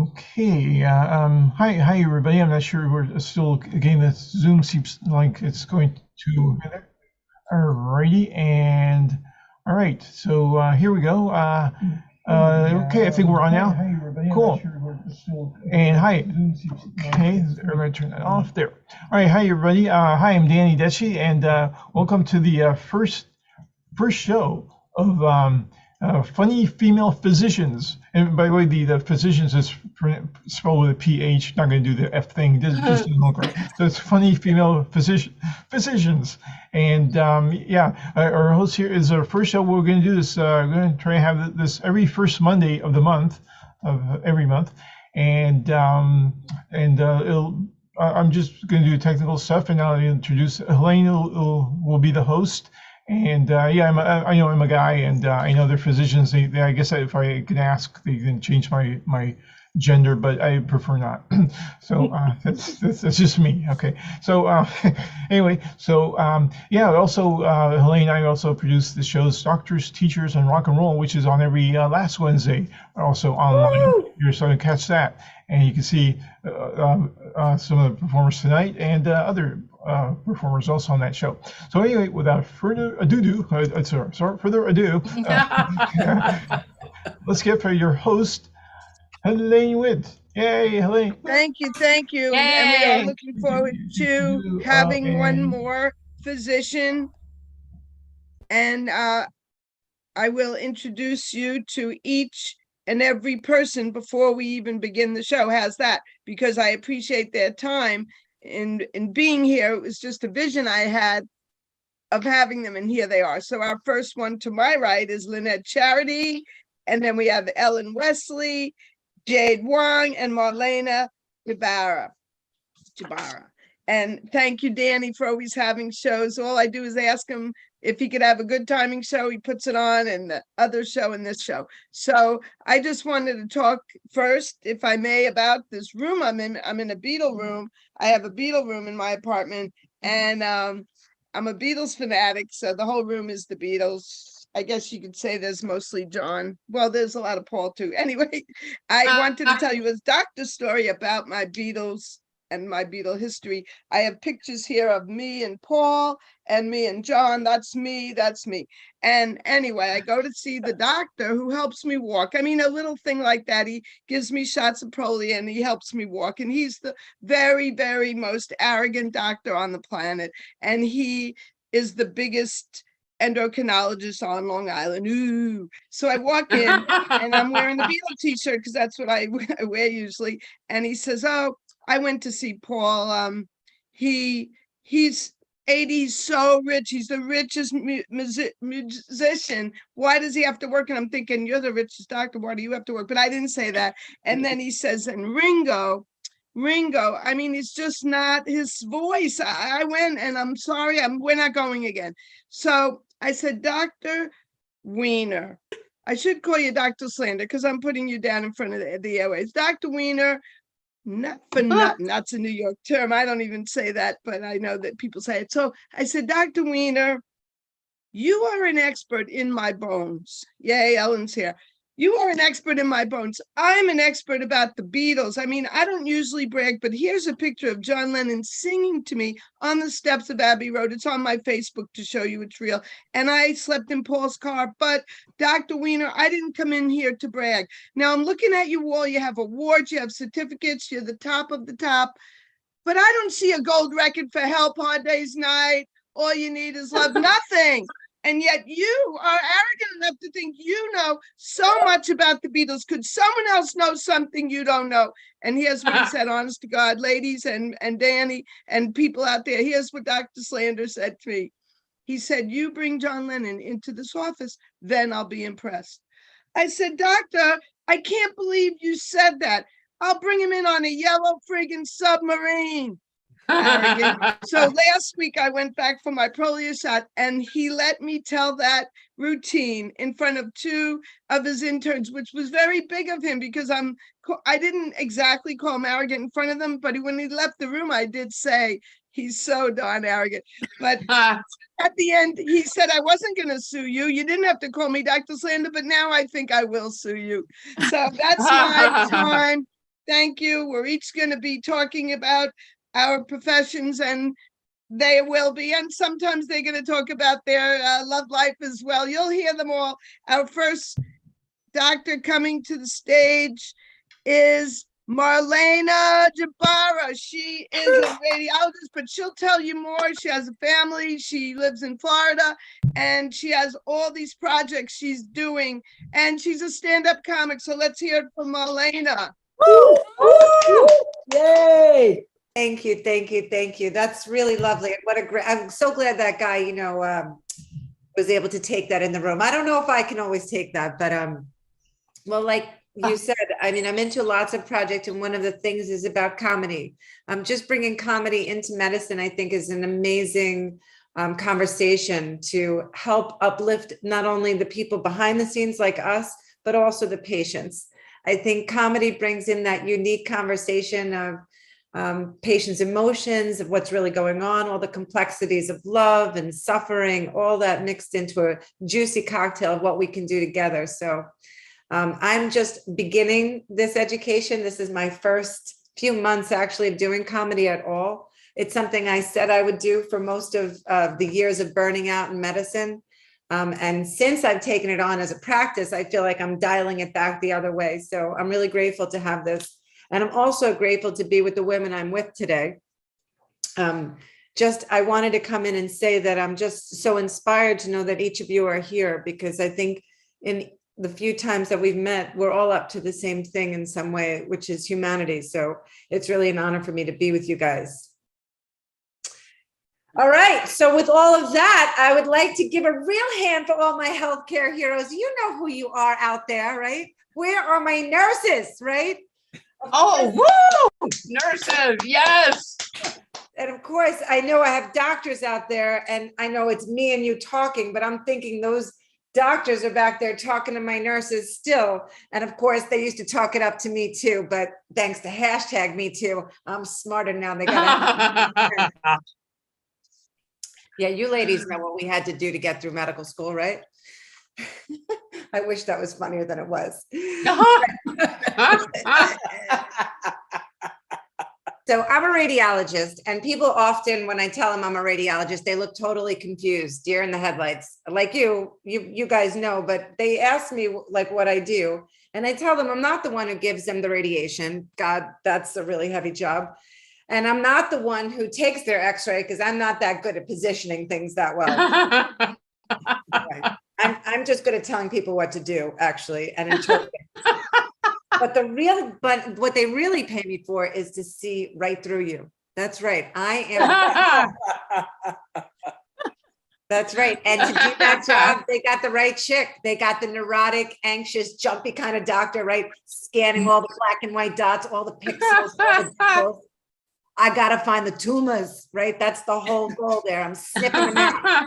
Okay. Hi, everybody. I'm not sure we're still getting this Zoom seems like it's going to. Alrighty, and all right. So here we go. Okay, I think we're on now. Cool. And hi. Okay, everybody turn that off there. All right. Hi, everybody. Hi, I'm Danny Deshi, and welcome to the first show of Funny Female Physicians. And by the way, the physicians is spelled with a PH, not going to do the F thing. This just doesn't look right. So it's Funny Female Physicians. And yeah, our host here is our first show. We're going to do this. We're going to try to have this every first Monday of the month, of every month. And I'm just going to do technical stuff, and I'll introduce Helene will be the host. And yeah, I know I'm a guy, and I know they're physicians. I guess if I can ask, they can change my gender, but I prefer not. So that's just me. Okay. So anyway, so yeah. Also, Helene and I also produce the shows Doctors, Teachers, and Rock and Roll, which is on every last Wednesday, also online. You're starting to catch that, and you can see some of the performers tonight and other performers also on that show. So anyway, without further ado, further ado, let's get for your host, Helene Witt. Yay, Helene. Thank you. Yay. And we are looking forward to having one more physician. And I will introduce you to each and every person before we even begin the show. How's that? Because I appreciate their time in being here. It was just a vision I had of having them, and here they are. So our first one to my right is Lynette Charity, and then we have Ellen Wesley, Jade Wong, and Marlena Jabara. And thank you, Danny, for always having shows. All I do is ask him if he could have a good timing show, he puts it on, and the other show and this show. So I just wanted to talk first, if I may, about this room I'm in. I'm in a Beatle room. I have a Beatle room in my apartment, and I'm a Beatles fanatic, so the whole room is the Beatles. I guess you could say there's mostly John. Well, there's a lot of Paul too. Anyway, I wanted to tell you a doctor story about my Beatles and my Beatle history. I have pictures here of me and Paul and me and John. That's me. And anyway, I go to see the doctor who helps me walk. I mean, a little thing like that. He gives me shots of Prolia and he helps me walk. And he's the very, very most arrogant doctor on the planet. And he is the biggest endocrinologist on Long Island. Ooh. So I walk in and I'm wearing the Beatle t-shirt because that's what I wear usually. And he says, oh, I went to see Paul. He's 80, he's so rich. He's the richest musician. Why does he have to work? And I'm thinking, you're the richest doctor. Why do you have to work? But I didn't say that. And then he says, and Ringo, I mean, it's just not his voice. I went and I'm sorry, we're not going again. So I said, Dr. Wiener, I should call you Dr. Slander because I'm putting you down in front of the airways. Dr. Wiener, not for nothing. That's a New York term. I don't even say that, but I know that people say it. So I said, Dr. Wiener, you are an expert in my bones. Yay, Ellen's here. You are an expert in my bones. I'm an expert about the Beatles. I mean, I don't usually brag, but here's a picture of John Lennon singing to me on the steps of Abbey Road. It's on my Facebook to show you it's real. And I slept in Paul's car. But Dr. Wiener, I didn't come in here to brag. Now I'm looking at you all. You have awards, you have certificates, you're the top of the top. But I don't see a gold record for Help Hard Day's Night. All you need is love. Nothing. And yet you are arrogant enough to think you know so much about the Beatles. Could someone else know something you don't know? And here's what he said, honest to God, ladies and Danny and people out there. Here's what Dr. Slander said to me. He said, you bring John Lennon into this office, then I'll be impressed. I said, doctor, I can't believe you said that. I'll bring him in on a yellow friggin' submarine. So last week I went back for my Prolia shot and he let me tell that routine in front of two of his interns, which was very big of him because I didn't exactly call him arrogant in front of them, but when he left the room, I did say he's so darn arrogant. But at the end, he said, I wasn't going to sue you. You didn't have to call me Dr. Slander, but now I think I will sue you. So that's my time. Thank you. We're each going to be talking about our professions, and they will be, and sometimes they're going to talk about their love life as well. You'll hear them all. Our first doctor coming to the stage is Marlena Jabara. She is a radiologist, but she'll tell you more. She has a family. She lives in Florida, and she has all these projects she's doing, and she's a stand-up comic. So let's hear it from Marlena. Woo! Woo! Yay! Thank you, thank you, thank you. That's really lovely. And what a great, I'm so glad that guy, was able to take that in the room. I don't know if I can always take that, but well, like you said, I mean, I'm into lots of projects, and one of the things is about comedy. Just bringing comedy into medicine, I think, is an amazing conversation to help uplift not only the people behind the scenes like us, but also the patients. I think comedy brings in that unique conversation of patients' emotions, of what's really going on, all the complexities of love and suffering, all that mixed into a juicy cocktail of what we can do together. So I'm just beginning this education. This is my first few months actually of doing comedy at all. It's something I said I would do for most of the years of burning out in medicine. And since I've taken it on as a practice, I feel like I'm dialing it back the other way. So I'm really grateful to have this. And I'm also grateful to be with the women I'm with today. I wanted to come in and say that I'm just so inspired to know that each of you are here, because I think in the few times that we've met, we're all up to the same thing in some way, which is humanity. So it's really an honor for me to be with you guys. All right, so with all of that, I would like to give a real hand for all my healthcare heroes. You know who you are out there, right? Where are my nurses, right? Oh, woo! Nurses, yes. And of course, I know I have doctors out there, and I know it's me and you talking, but I'm thinking those doctors are back there talking to my nurses still. And of course, they used to talk it up to me too, but thanks to #MeToo, I'm smarter now. They got Yeah, you ladies know what we had to do to get through medical school, right? I wish that was funnier than it was. So I'm a radiologist, and people often, when I tell them I'm a radiologist, they look totally confused, deer in the headlights, like you guys know, but they ask me like what I do. And I tell them I'm not the one who gives them the radiation. God, that's a really heavy job. And I'm not the one who takes their x-ray, because I'm not that good at positioning things that well. Right. I'm just good at telling people what to do, actually, and interpret. But what they really pay me for is to see right through you. That's right. I am. That's right. And to do that job, they got the right chick. They got the neurotic, anxious, jumpy kind of doctor, right? Scanning all the black and white dots, all the pixels, all the pixels. I got to find the tumors, right? That's the whole goal there. I'm snipping them out.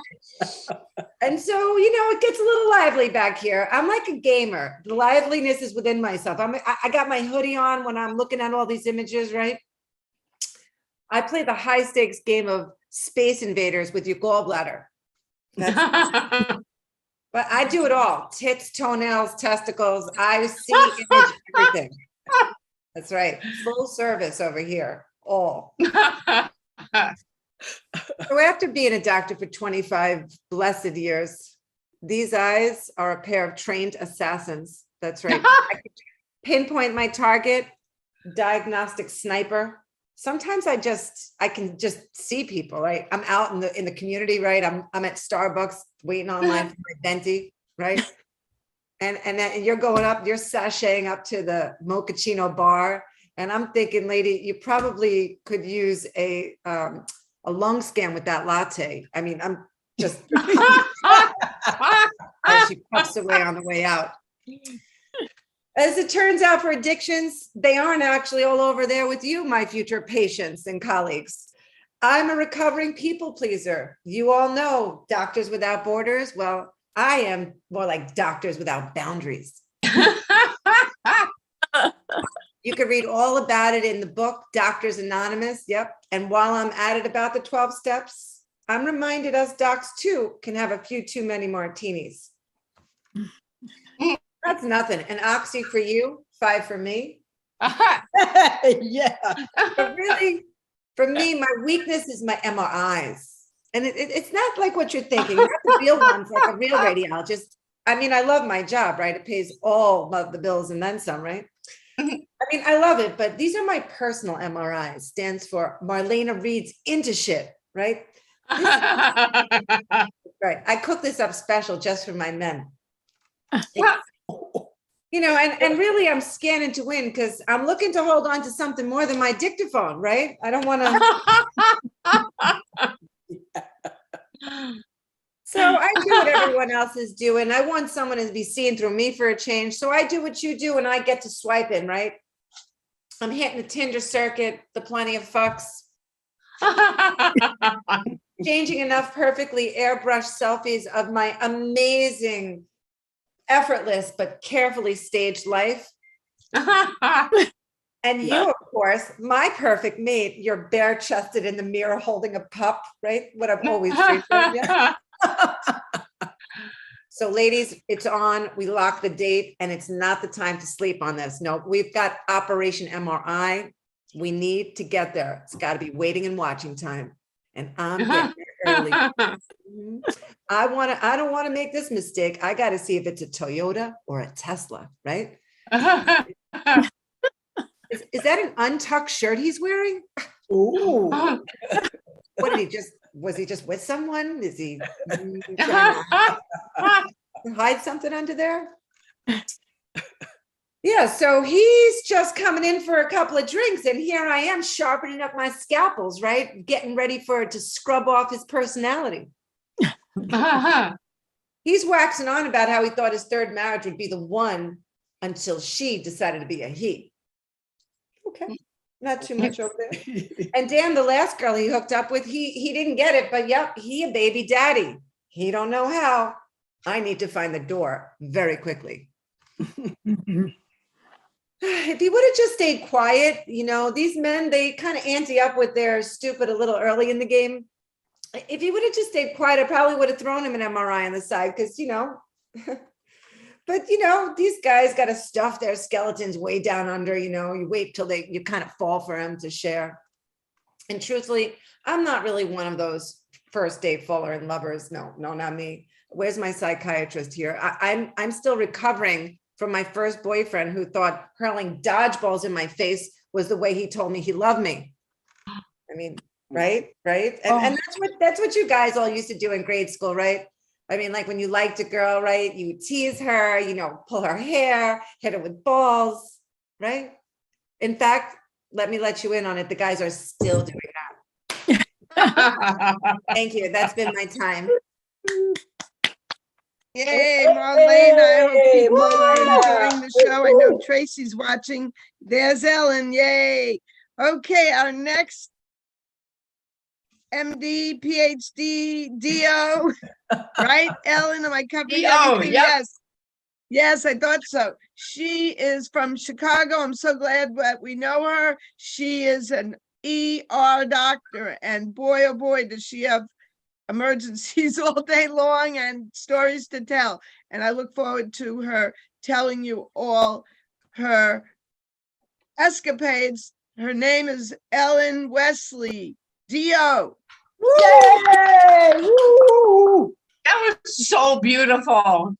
And so, it gets a little lively back here. I'm like a gamer. The liveliness is within myself. I got my hoodie on when I'm looking at all these images, right? I play the high stakes game of Space Invaders with your gallbladder. But I do it all. Tits, toenails, testicles, eyes, see, image, everything. That's right. Full service over here. All. So after being a doctor for 25 blessed years, these eyes are a pair of trained assassins. That's right. I can pinpoint my target, diagnostic sniper. Sometimes I can just see people, right? I'm out in the community, right? I'm at Starbucks waiting online for my venti, right? And then you're going up, you're sashaying up to the Mochaccino bar. And I'm thinking, lady, you probably could use a lung scan with that latte. I mean, I'm just as she puffs away on the way out. As it turns out, for addictions, they aren't actually all over there with you, my future patients and colleagues. I'm a recovering people pleaser. You all know Doctors Without Borders. Well, I am more like Doctors Without Boundaries. You can read all about it in the book, Doctors Anonymous. Yep. And while I'm at it about the 12 steps, I'm reminded us docs too can have a few too many martinis. That's nothing. An oxy for you, 5 for me. Yeah. But really, for me, my weakness is my MRIs. And it's not like what you're thinking, not the real ones, like a real radiologist. I mean, I love my job, right? It pays all of the bills and then some, right? I mean, I love it, but these are my personal MRIs, stands for Marlena Reads Into Shit, right? Right. I cook this up special just for my men. You know, and really I'm scanning to win because I'm looking to hold on to something more than my dictaphone, right? I don't want to. So I do what everyone else is doing. I want someone to be seen through me for a change. So I do what you do and I get to swipe in, right? I'm hitting the Tinder circuit, the plenty of fucks, changing enough perfectly airbrushed selfies of my amazing, effortless, but carefully staged life. And you, of course, my perfect mate, you're bare chested in the mirror holding a pup, right? What I've always dreamed of. Yeah. So ladies, it's on. We lock the date and it's not the time to sleep on this. No, we've got Operation MRI. We need to get there. It's got to be waiting and watching time. And I'm getting there early. I don't want to make this mistake. I got to see if it's a Toyota or a Tesla, right? Is that an untucked shirt he's wearing? Ooh. What did was he just with someone? Is he trying to hide something under there? Yeah, so he's just coming in for a couple of drinks and here I am sharpening up my scalpels, right? Getting ready to scrub off his personality. He's waxing on about how he thought his third marriage would be the one until she decided to be a he. Okay, not too much over there. And damn, the last girl he hooked up with, he didn't get it, but yep, he a baby daddy. He don't know how. I need to find the door very quickly. If he would have just stayed quiet, you know, these men, they kind of ante up with their stupid a little early in the game. If he would have just stayed quiet, I probably would have thrown him an MRI on the side because, you know, but, you know, these guys got to stuff their skeletons way down under, you know, you wait till you kind of fall for them to share. And truthfully, I'm not really one of those first date faller in lovers. No, not me. Where's my psychiatrist here? I'm still recovering from my first boyfriend who thought hurling dodgeballs in my face was the way he told me he loved me. I mean, right. And that's what you guys all used to do in grade school, right? I mean, like when you liked a girl, right? You tease her, you know, pull her hair, hit her with balls, right? In fact, let me let you in on it. The guys are still doing that. Thank you. That's been my time. Yay, Marlena. I hope people are enjoying the show. I know Tracy's watching. There's Ellen. Yay. Okay, our next MD, PhD, DO, right? Ellen, am I covering everything? Yep. Yes, I thought so. She is from Chicago. I'm so glad that we know her. She is an ER doctor, and boy, oh boy, does she have emergencies all day long and stories to tell. And I look forward to her telling you all her escapades. Her name is Ellen Wesley, DO. Yay! Woo! That was so beautiful.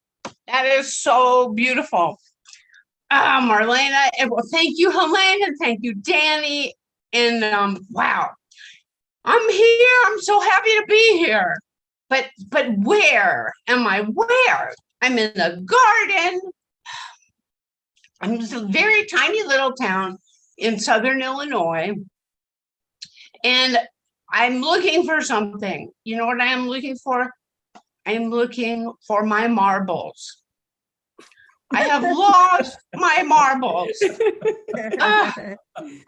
That is so beautiful. Marlena, and well, thank you, Helena. Thank you, Danny. And wow, I'm here. I'm so happy to be here. But where am I? Where? I'm in the garden. I'm just a very tiny little town in southern Illinois. And I'm looking for something. You know what I am looking for? I'm looking for my marbles. I have lost my marbles.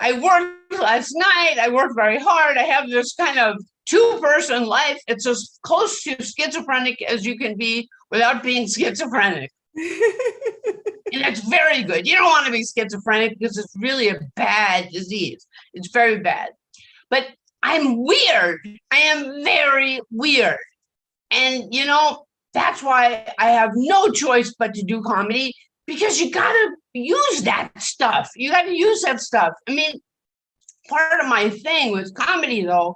I worked last night. I worked very hard. I have this kind of two-person life. It's as close to schizophrenic as you can be without being schizophrenic. And it's very good. You don't want to be schizophrenic because it's really a bad disease. It's very bad. But I'm weird. I am very weird. And, you know, that's why I have no choice but to do comedy. because you got to use that stuff. You got to use that stuff. I mean, part of my thing with comedy, though,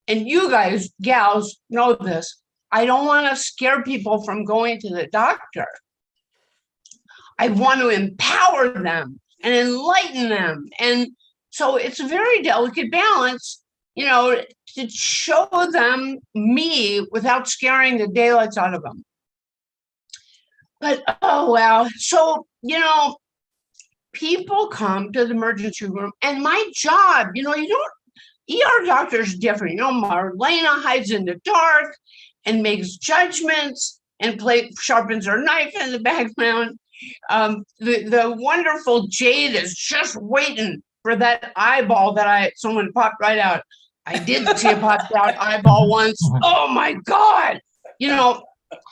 and you guys, gals, know this, I don't want to scare people from going to the doctor. I want to empower them and enlighten them. And so it's a very delicate balance, you know, to show them me without scaring the daylights out of them. But, oh, well, so, you know, people come to the emergency room, and my job, you know, you don't, ER doctors different. You know, Marlena hides in the dark and makes judgments and sharpens her knife in the background. The wonderful Jade is just waiting for that eyeball that someone popped right out. I did see a popped out eyeball once. Oh my God. You know,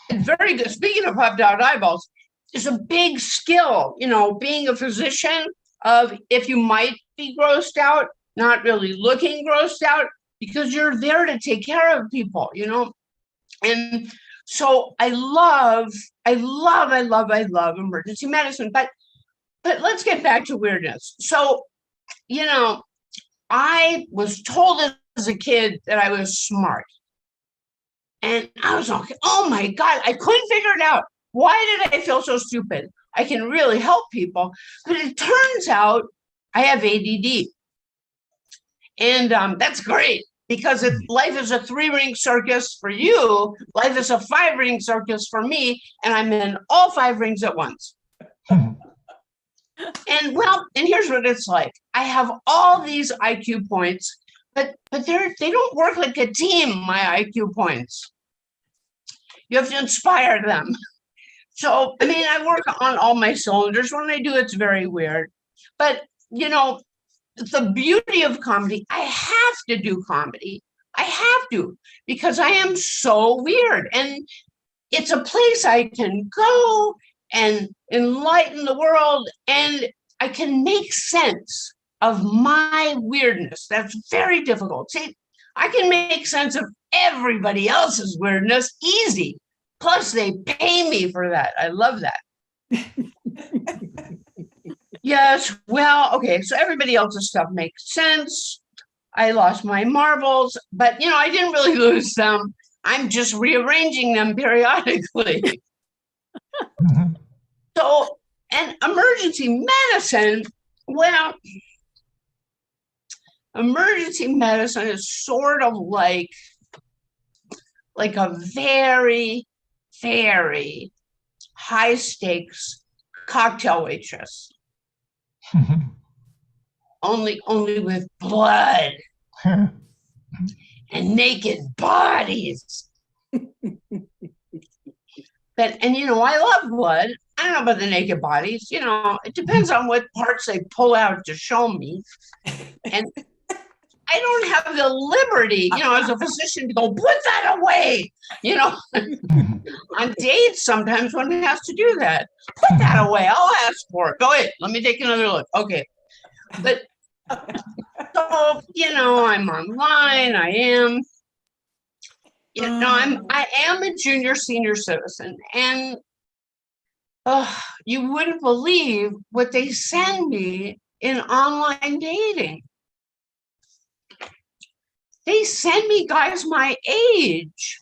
it's very good. Speaking of popped out eyeballs, it's a big skill, you know, being a physician, of if you might be grossed out, not really looking grossed out, because you're there to take care of people, you know. And so I love emergency medicine. But let's get back to weirdness. So, you know, I was told as a kid that I was smart. And I was like, oh my God, I couldn't figure it out. Why did I feel so stupid? I can really help people. But it turns out I have ADD. And that's great, because if life is a 3-ring circus for you, life is a 5-ring circus for me, and I'm in all 5 rings at once. And here's what it's like. I have all these IQ points, but they don't work like a team, my IQ points. You have to inspire them. So, I mean, I work on all my cylinders. When I do, it's very weird. But, you know, the beauty of comedy, I have to do comedy. I have to, because I am so weird. And it's a place I can go and enlighten the world, and I can make sense of my weirdness. That's very difficult. See, I can make sense of everybody else's weirdness easy. Plus, they pay me for that. I love that. Yes, well, okay, so everybody else's stuff makes sense. I lost my marbles, but, you know, I didn't really lose them. I'm just rearranging them periodically. So, and emergency medicine, well, emergency medicine is sort of like a very, very high stakes cocktail waitress. only with blood and naked bodies. And you know, I love blood. I don't know about the naked bodies. You know, it depends on what parts they pull out to show me. And I don't have the liberty, you know, as a physician, to go, put that away. You know, on dates, sometimes one has to do that. Put that away. I'll ask for it. Go ahead. Let me take another look. Okay. But so, you know, I'm online. I am a junior senior citizen, and you wouldn't believe what they send me in online dating. They send me guys my age.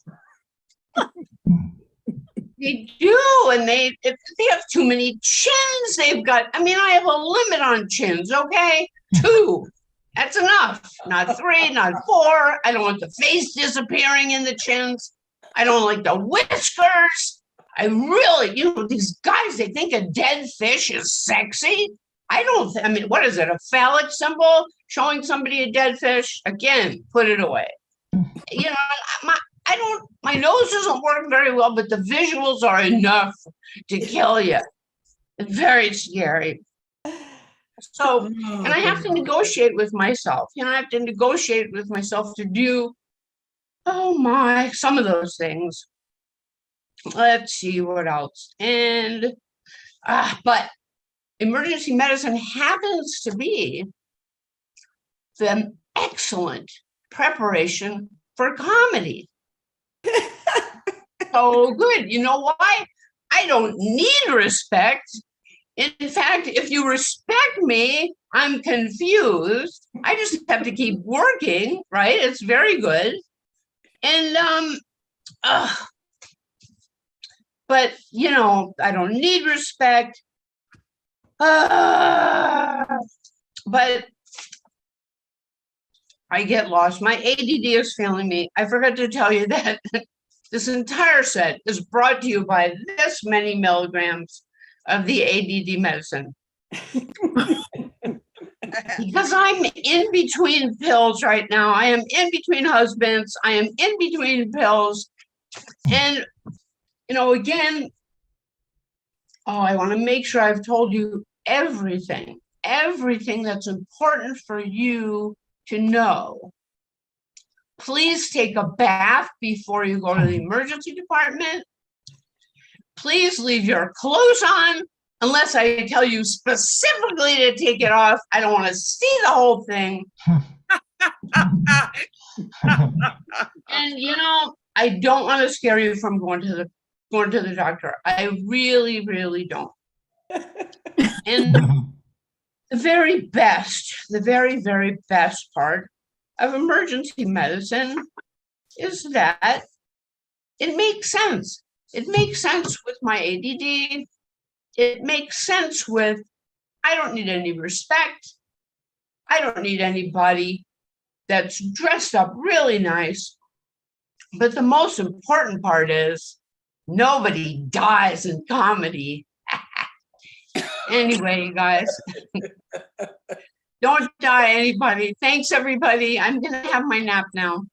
They do, and if they have too many chins, they've got, I mean, I have a limit on chins, okay? 2, that's enough. Not 3, not 4. I don't want the face disappearing in the chins. I don't like the whiskers. I really, you know, these guys, they think a dead fish is sexy. I mean, what is it, a phallic symbol showing somebody a dead fish? Again, put it away. You know, my nose doesn't work very well, but the visuals are enough to kill you. It's very scary. So, and I have to negotiate with myself. You know, I have to negotiate with myself to do, some of those things. Let's see what else. And, but emergency medicine happens to be the excellent preparation for comedy. So good. You know why? I don't need respect. In fact, if you respect me, I'm confused. I just have to keep working, right? It's very good. And but you know, I don't need respect. But I get lost. My ADD is failing me. I forgot to tell you that this entire set is brought to you by this many milligrams of the ADD medicine. Because I'm in between pills right now. I am in between husbands. I am in between pills. And, you know, again, I want to make sure I've told you everything that's important for you to know. Please take a bath before you go to the emergency department. Please leave your clothes on unless I tell you specifically to take it off. I don't want to see the whole thing. And you know, I don't want to scare you from going to the doctor. I really, really don't. And the very, very best part of emergency medicine is that it makes sense. It makes sense with my ADD. It makes sense with, I don't need any respect. I don't need anybody that's dressed up really nice. But the most important part is nobody dies in comedy. Anyway, you guys, don't die anybody. Thanks, everybody. I'm going to have my nap now.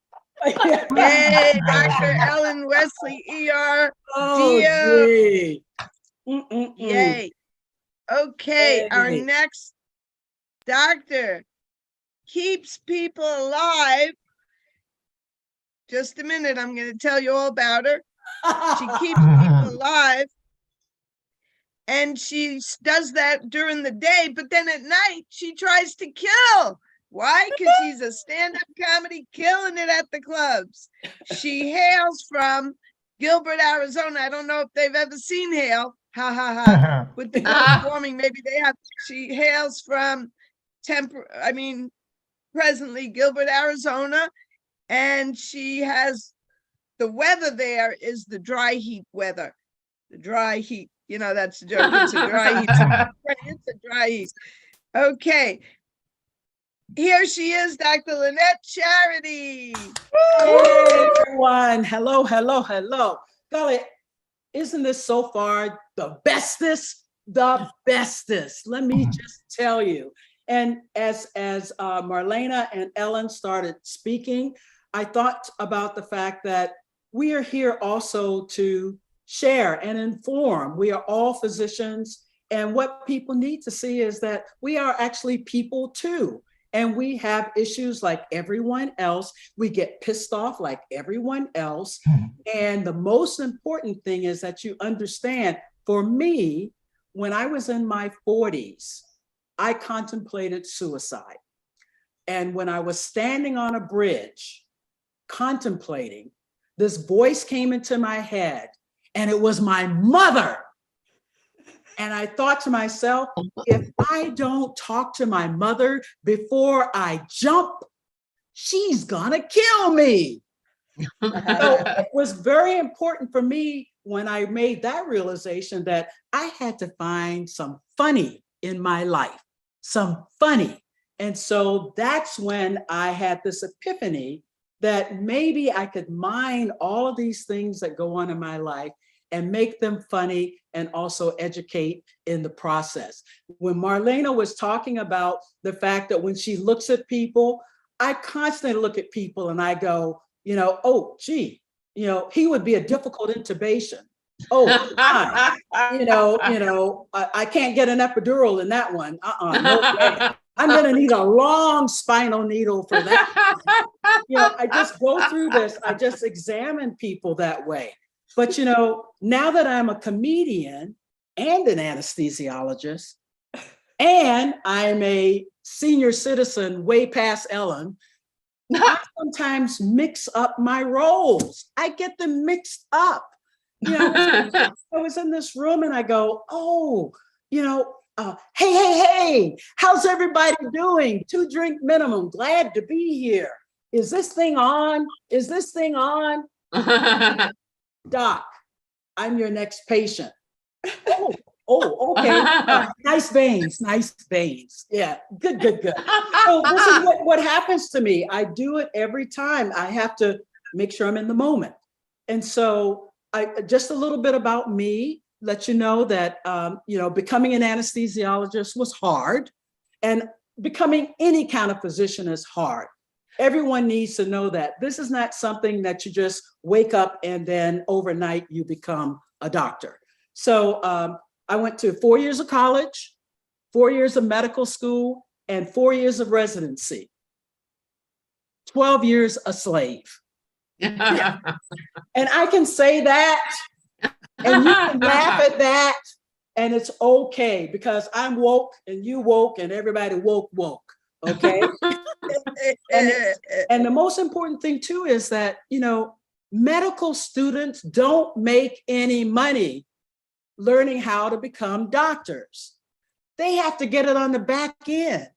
Yay, Dr. Ellen Wesley, ER. Oh, Dear. gee. Yay. Okay, our Yay. next doctor keeps people alive. Just a minute, I'm going to tell you all about her. She keeps people alive. And she does that during the day, but then at night she tries to kill. Why? Because she's a stand-up comedy killing it at the clubs. She hails from Gilbert, Arizona. I don't know if they've ever seen hail. Ha ha ha. With the global warming, maybe they have. She hails from presently Gilbert, Arizona. And she has, the weather there is the dry heat weather. The dry heat. You know, that's the joke. It's a dry heat. It's a dry heat. Okay. Here she is, Dr. Lynette Charity. Hey, everyone. Hello, hello, hello. Golly, isn't this so far the bestest? The bestest. Let me just tell you. And as Marlena and Ellen started speaking, I thought about the fact that we are here also to share and inform. We are all physicians, and what people need to see is that we are actually people too. And we have issues like everyone else. We get pissed off like everyone else. And the most important thing is that you understand, for me, when I was in my 40s, I contemplated suicide. And when I was standing on a bridge contemplating, this voice came into my head, and it was my mother. And I thought to myself, if I don't talk to my mother before I jump, she's gonna kill me. So it was very important for me when I made that realization that I had to find some funny in my life, some funny. And so that's when I had this epiphany that maybe I could mine all of these things that go on in my life and make them funny and also educate in the process. When Marlena was talking about the fact that when she looks at people, I constantly look at people and I go, oh, gee, he would be a difficult intubation. Oh, my. I can't get an epidural in that one. No way. I'm gonna need a long spinal needle for that. I just go through this. I just examine people that way. But now that I'm a comedian and an anesthesiologist, and I'm a senior citizen way past Ellen, I sometimes mix up my roles. I get them mixed up. I was in this room and I go, oh, hey, how's everybody doing? 2-drink minimum. Glad to be here. Is this thing on? Is this thing on? Doc, I'm your next patient. Okay. Nice veins, nice veins. Yeah, good. So this is what happens to me. I do it every time. I have to make sure I'm in the moment. And so just a little bit about me, let you know that, becoming an anesthesiologist was hard, and becoming any kind of physician is hard. Everyone needs to know that this is not something that you just wake up and then overnight you become a doctor. So I went to 4 years of college, 4 years of medical school, and 4 years of residency. 12 years a slave. And I can say that, and you can laugh at that, and it's okay, because I'm woke and you woke and everybody woke. Okay. and the most important thing too is that, medical students don't make any money learning how to become doctors. They have to get it on the back end.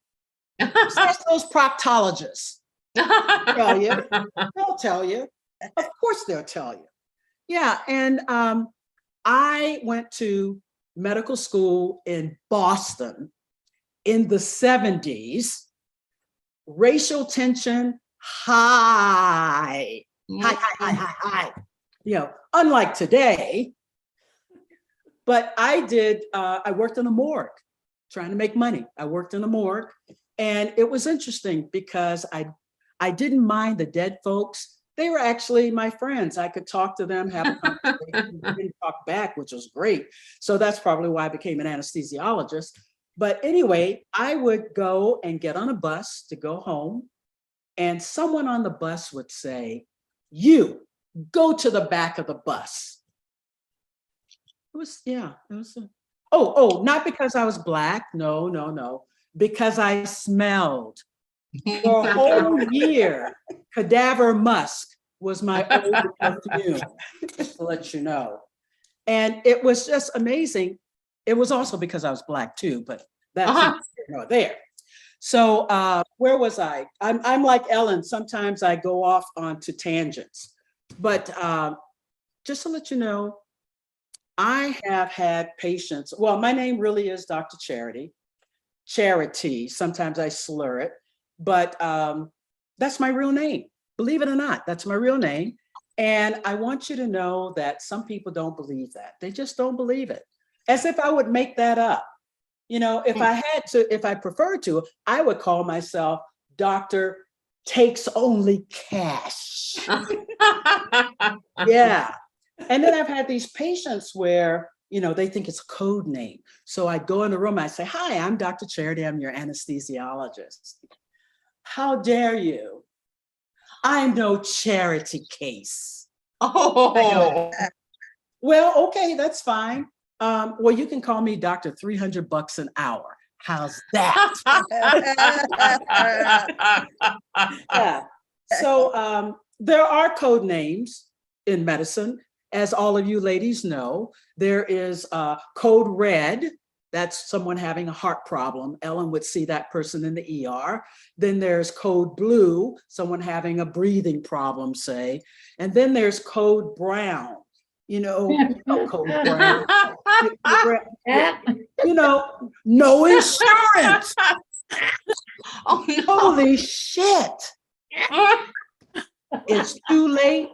That's those proctologists. They'll tell you. Of course they'll tell you. Yeah, and I went to medical school in Boston in the 70s. Racial tension, high. Unlike today. But I worked in a morgue, trying to make money. I worked in a morgue, and it was interesting because I didn't mind the dead folks. They were actually my friends. I could talk to them, have a conversation, they didn't talk back, which was great. So that's probably why I became an anesthesiologist. But anyway, I would go and get on a bus to go home, and someone on the bus would say, "You go to the back of the bus." Not because I was Black. No. Because I smelled. For a whole year, Cadaver Musk was my old perfume, just to let you know. And it was just amazing. It was also because I was Black too, but that's there. So where was I? I'm like Ellen. Sometimes I go off onto tangents. But just to let you know, I have had patients. Well, my name really is Dr. Charity. Sometimes I slur it, but that's my real name. Believe it or not, that's my real name. And I want you to know that some people don't believe that. They just don't believe it. As if I would make that up. If I preferred to, I would call myself Dr. Takes Only Cash. Yeah. And then I've had these patients where, they think it's a code name. So I go in the room, I say, "Hi, I'm Dr. Charity, I'm your anesthesiologist." "How dare you? I'm no charity case." Oh. "Well, okay, that's fine. Well, you can call me Dr. $300 an hour. How's that?" Yeah. So there are code names in medicine. As all of you ladies know, there is code red. That's someone having a heart problem. Ellen would see that person in the ER. Then there's code blue, someone having a breathing problem, say. And then there's code brown. Code brown. No insurance. Oh no. Holy shit. It's too late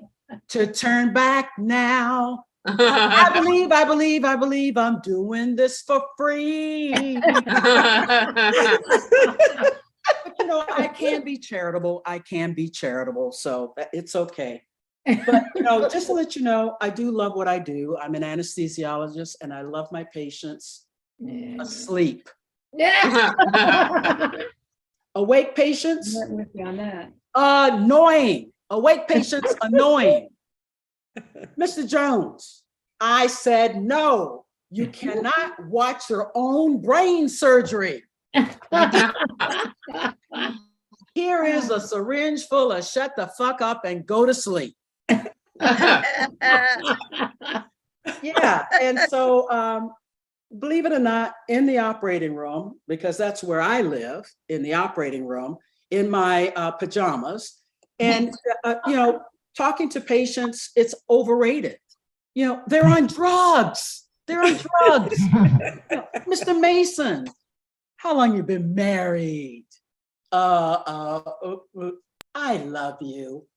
to turn back now. I believe I'm doing this for free. But, I can be charitable. So it's okay. But, just to let you know, I do love what I do. I'm an anesthesiologist and I love my patients asleep. Awake patients, annoying. Awake patients, annoying. Mr. Jones, I said, no, you cannot watch your own brain surgery. Here is a syringe full of shut the fuck up and go to sleep. Yeah, and so believe it or not, in the operating room, because that's where I live, in the operating room, in my pajamas. And, talking to patients, it's overrated. They're on drugs. They're on drugs. Mr. Mason, how long you been married? I love you.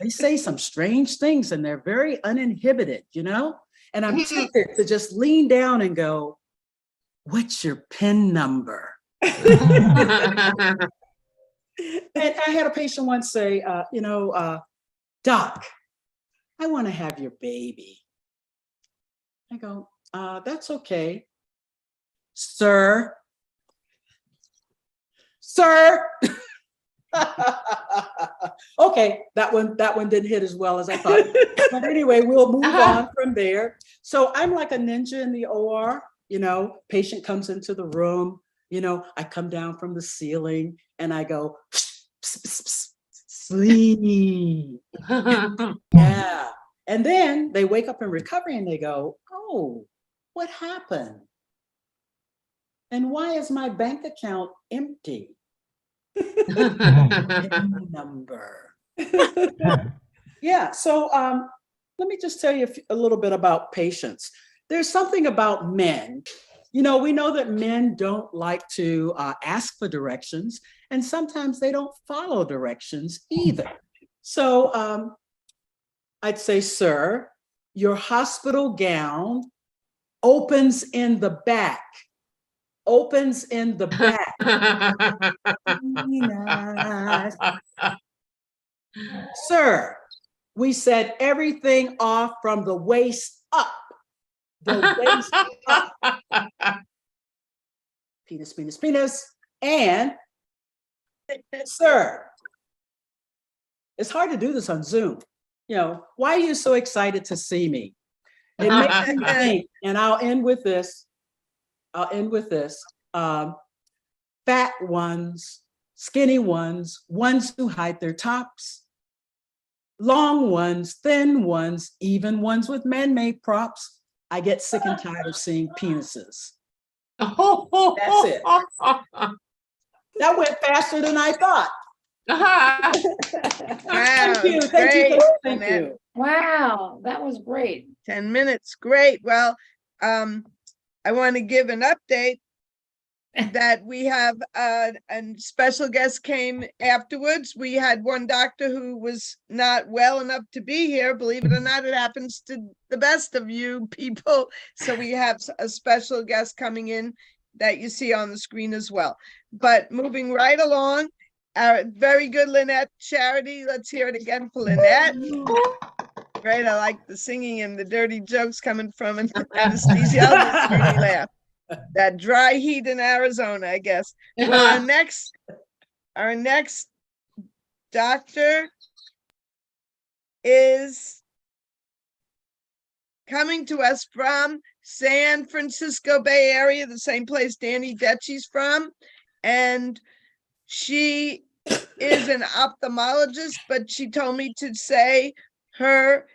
They say some strange things and they're very uninhibited, And I'm tempted to just lean down and go, what's your PIN number? And I had a patient once say, Doc, I want to have your baby. I go, that's okay. Sir. Okay, that one didn't hit as well as I thought. But anyway, we'll move on from there. So I'm like a ninja in the OR, patient comes into the room, I come down from the ceiling and I go, pss, pss, pss, sleep. Yeah. And then they wake up in recovery and they go, oh, what happened? And why is my bank account empty? Number. Yeah. So let me just tell you a little bit about patients. There's something about men. We know that men don't like to ask for directions, and sometimes they don't follow directions either. So I'd say, sir, your hospital gown opens in the back. Opens in the back. Sir, we said everything off from the waist up. The waist up. Penis, penis, penis. And, sir, it's hard to do this on Zoom. Why are you so excited to see me? It makes me think, and I'll end with this. Fat ones, skinny ones, ones who hide their tops, long ones, thin ones, even ones with man-made props. I get sick and tired of seeing penises. That's it. That went faster than I thought. Wow, Thank you. Wow, that was great. 10 minutes, great. Well, I want to give an update that we have a special guest came afterwards. We had one doctor who was not well enough to be here. Believe it or not, it happens to the best of you people. So we have a special guest coming in that you see on the screen as well. But moving right along, our very good Lynette Charity. Let's hear it again for Lynette. Great, I like the singing and the dirty jokes coming from an anesthesiologist. Made me laugh. That dry heat in Arizona, I guess. Well, our next doctor is coming to us from San Francisco Bay Area, the same place Danny Detchie's from. And she is an ophthalmologist, but she told me to say her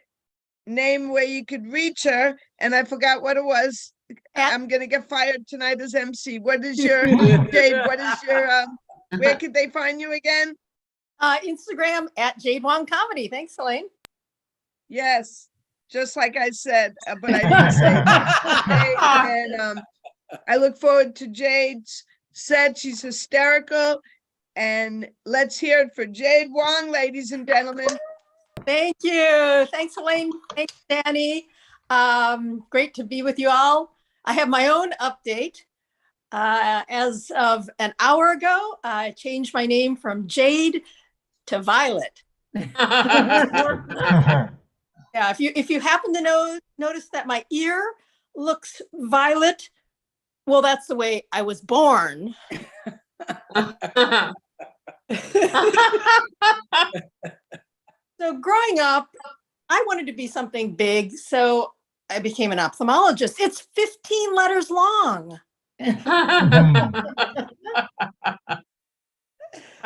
name where you could reach her, and I forgot what it was. I'm gonna get fired tonight as MC. What is your Jade? What is your where could they find you again? Instagram at Jade Wong Comedy. Thanks, Elaine. Yes, just like I said, but I didn't say Jade. And I look forward to Jade's set. She's hysterical. And let's hear it for Jade Wong, ladies and gentlemen. Thank you. Thanks, Elaine. Thanks, Danny. Great to be with you all. I have my own update. As of an hour ago, I changed my name from Jade to Violet. Yeah, if you happen to notice that my ear looks violet, well, that's the way I was born. So growing up, I wanted to be something big, so I became an ophthalmologist. It's 15 letters long. My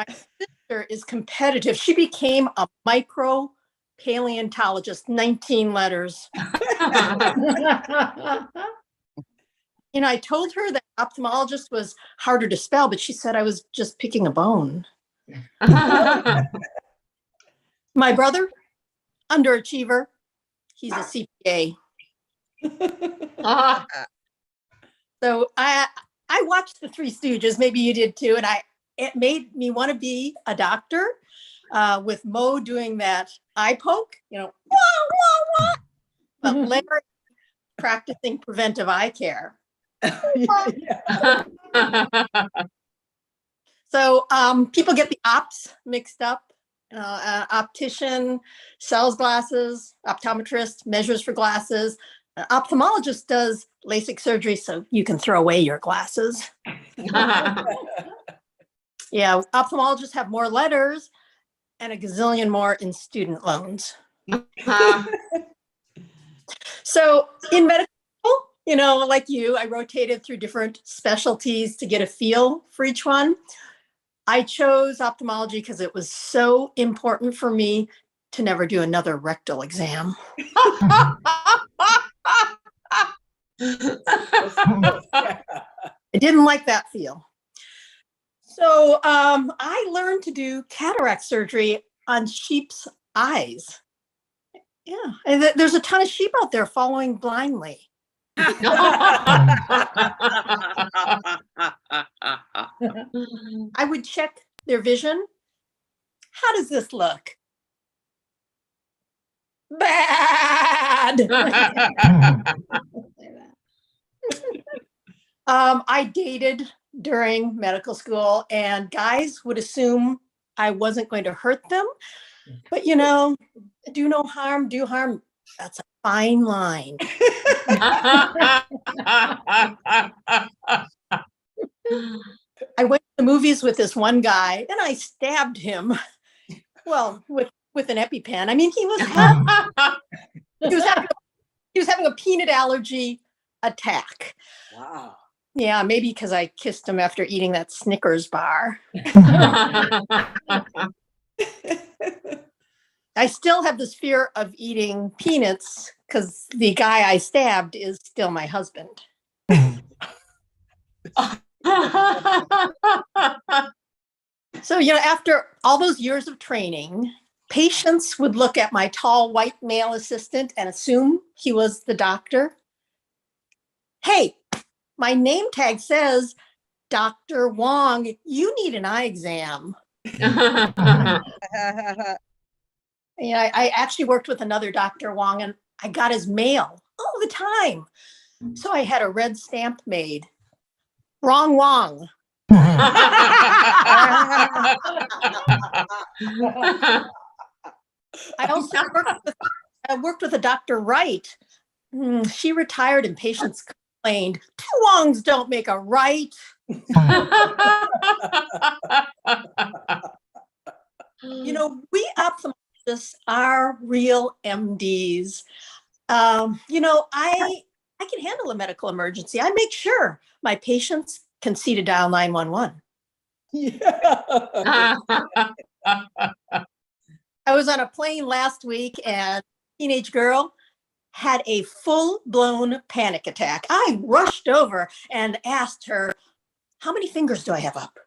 sister is competitive. She became a micro paleontologist, 19 letters. I told her that ophthalmologist was harder to spell, but she said I was just picking a bone. My brother, underachiever, he's a CPA. So I watched the Three Stooges, maybe you did too, and it made me want to be a doctor, with Mo doing that eye poke, wah, wah, wah. But Larry practicing preventive eye care. So people get the ops mixed up. Optician sells glasses, optometrist measures for glasses. An ophthalmologist does LASIK surgery so you can throw away your glasses. Yeah, ophthalmologists have more letters and a gazillion more in student loans. So in medical school, like you, I rotated through different specialties to get a feel for each one. I chose ophthalmology because it was so important for me to never do another rectal exam. I didn't like that feel. So I learned to do cataract surgery on sheep's eyes. Yeah, and there's a ton of sheep out there following blindly. I would check their vision. How does this look? Bad. I dated during medical school, and guys would assume I wasn't going to hurt them. But do no harm, do harm. That's a fine line. I went to the movies with this one guy and I stabbed him. Well, with an EpiPen. I mean, he was having a peanut allergy attack. Wow. Yeah, maybe because I kissed him after eating that Snickers bar. I still have this fear of eating peanuts because the guy I stabbed is still my husband. So, after all those years of training, patients would look at my tall white male assistant and assume he was the doctor. Hey, my name tag says, Dr. Wong, you need an eye exam. Yeah, I actually worked with another Dr. Wong and I got his mail all the time. So I had a red stamp made. Wrong Wong. I also worked with a Dr. Wright. She retired and patients complained, two Wongs don't make a right. We ophthalmologists are real MDs. I can handle a medical emergency. I make sure my patients can see to dial 911. Yeah. I was on a plane last week and a teenage girl had a full-blown panic attack. I rushed over and asked her, how many fingers do I have up?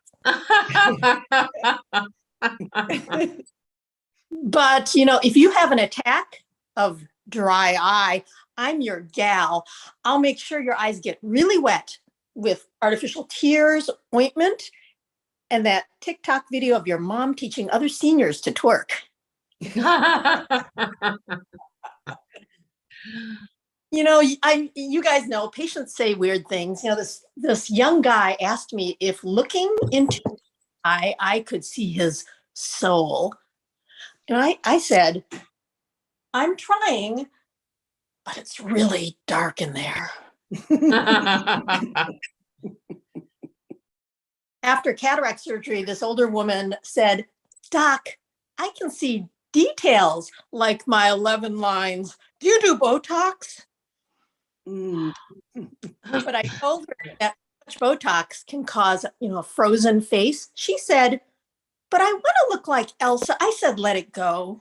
But, if you have an attack of dry eye, I'm your gal. I'll make sure your eyes get really wet with artificial tears, ointment, and that TikTok video of your mom teaching other seniors to twerk. You guys know patients say weird things. This young guy asked me if looking into his eye, I could see his soul. And I said, I'm trying, but it's really dark in there. After cataract surgery, this older woman said, Doc, I can see details like my 11 lines. Do you do Botox? But I told her that much Botox can cause, a frozen face. She said, but I want to look like Elsa. I said, let it go.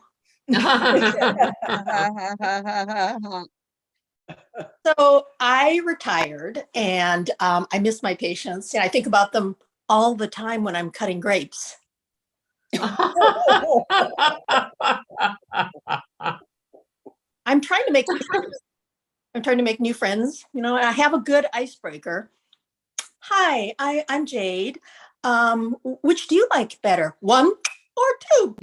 So I retired and I miss my patients. And I think about them all the time when I'm cutting grapes. I'm trying to make new friends. I'm trying to make new friends. You know, I have a good icebreaker. Hi, I'm Jade. Which do you like better, 1 or 2?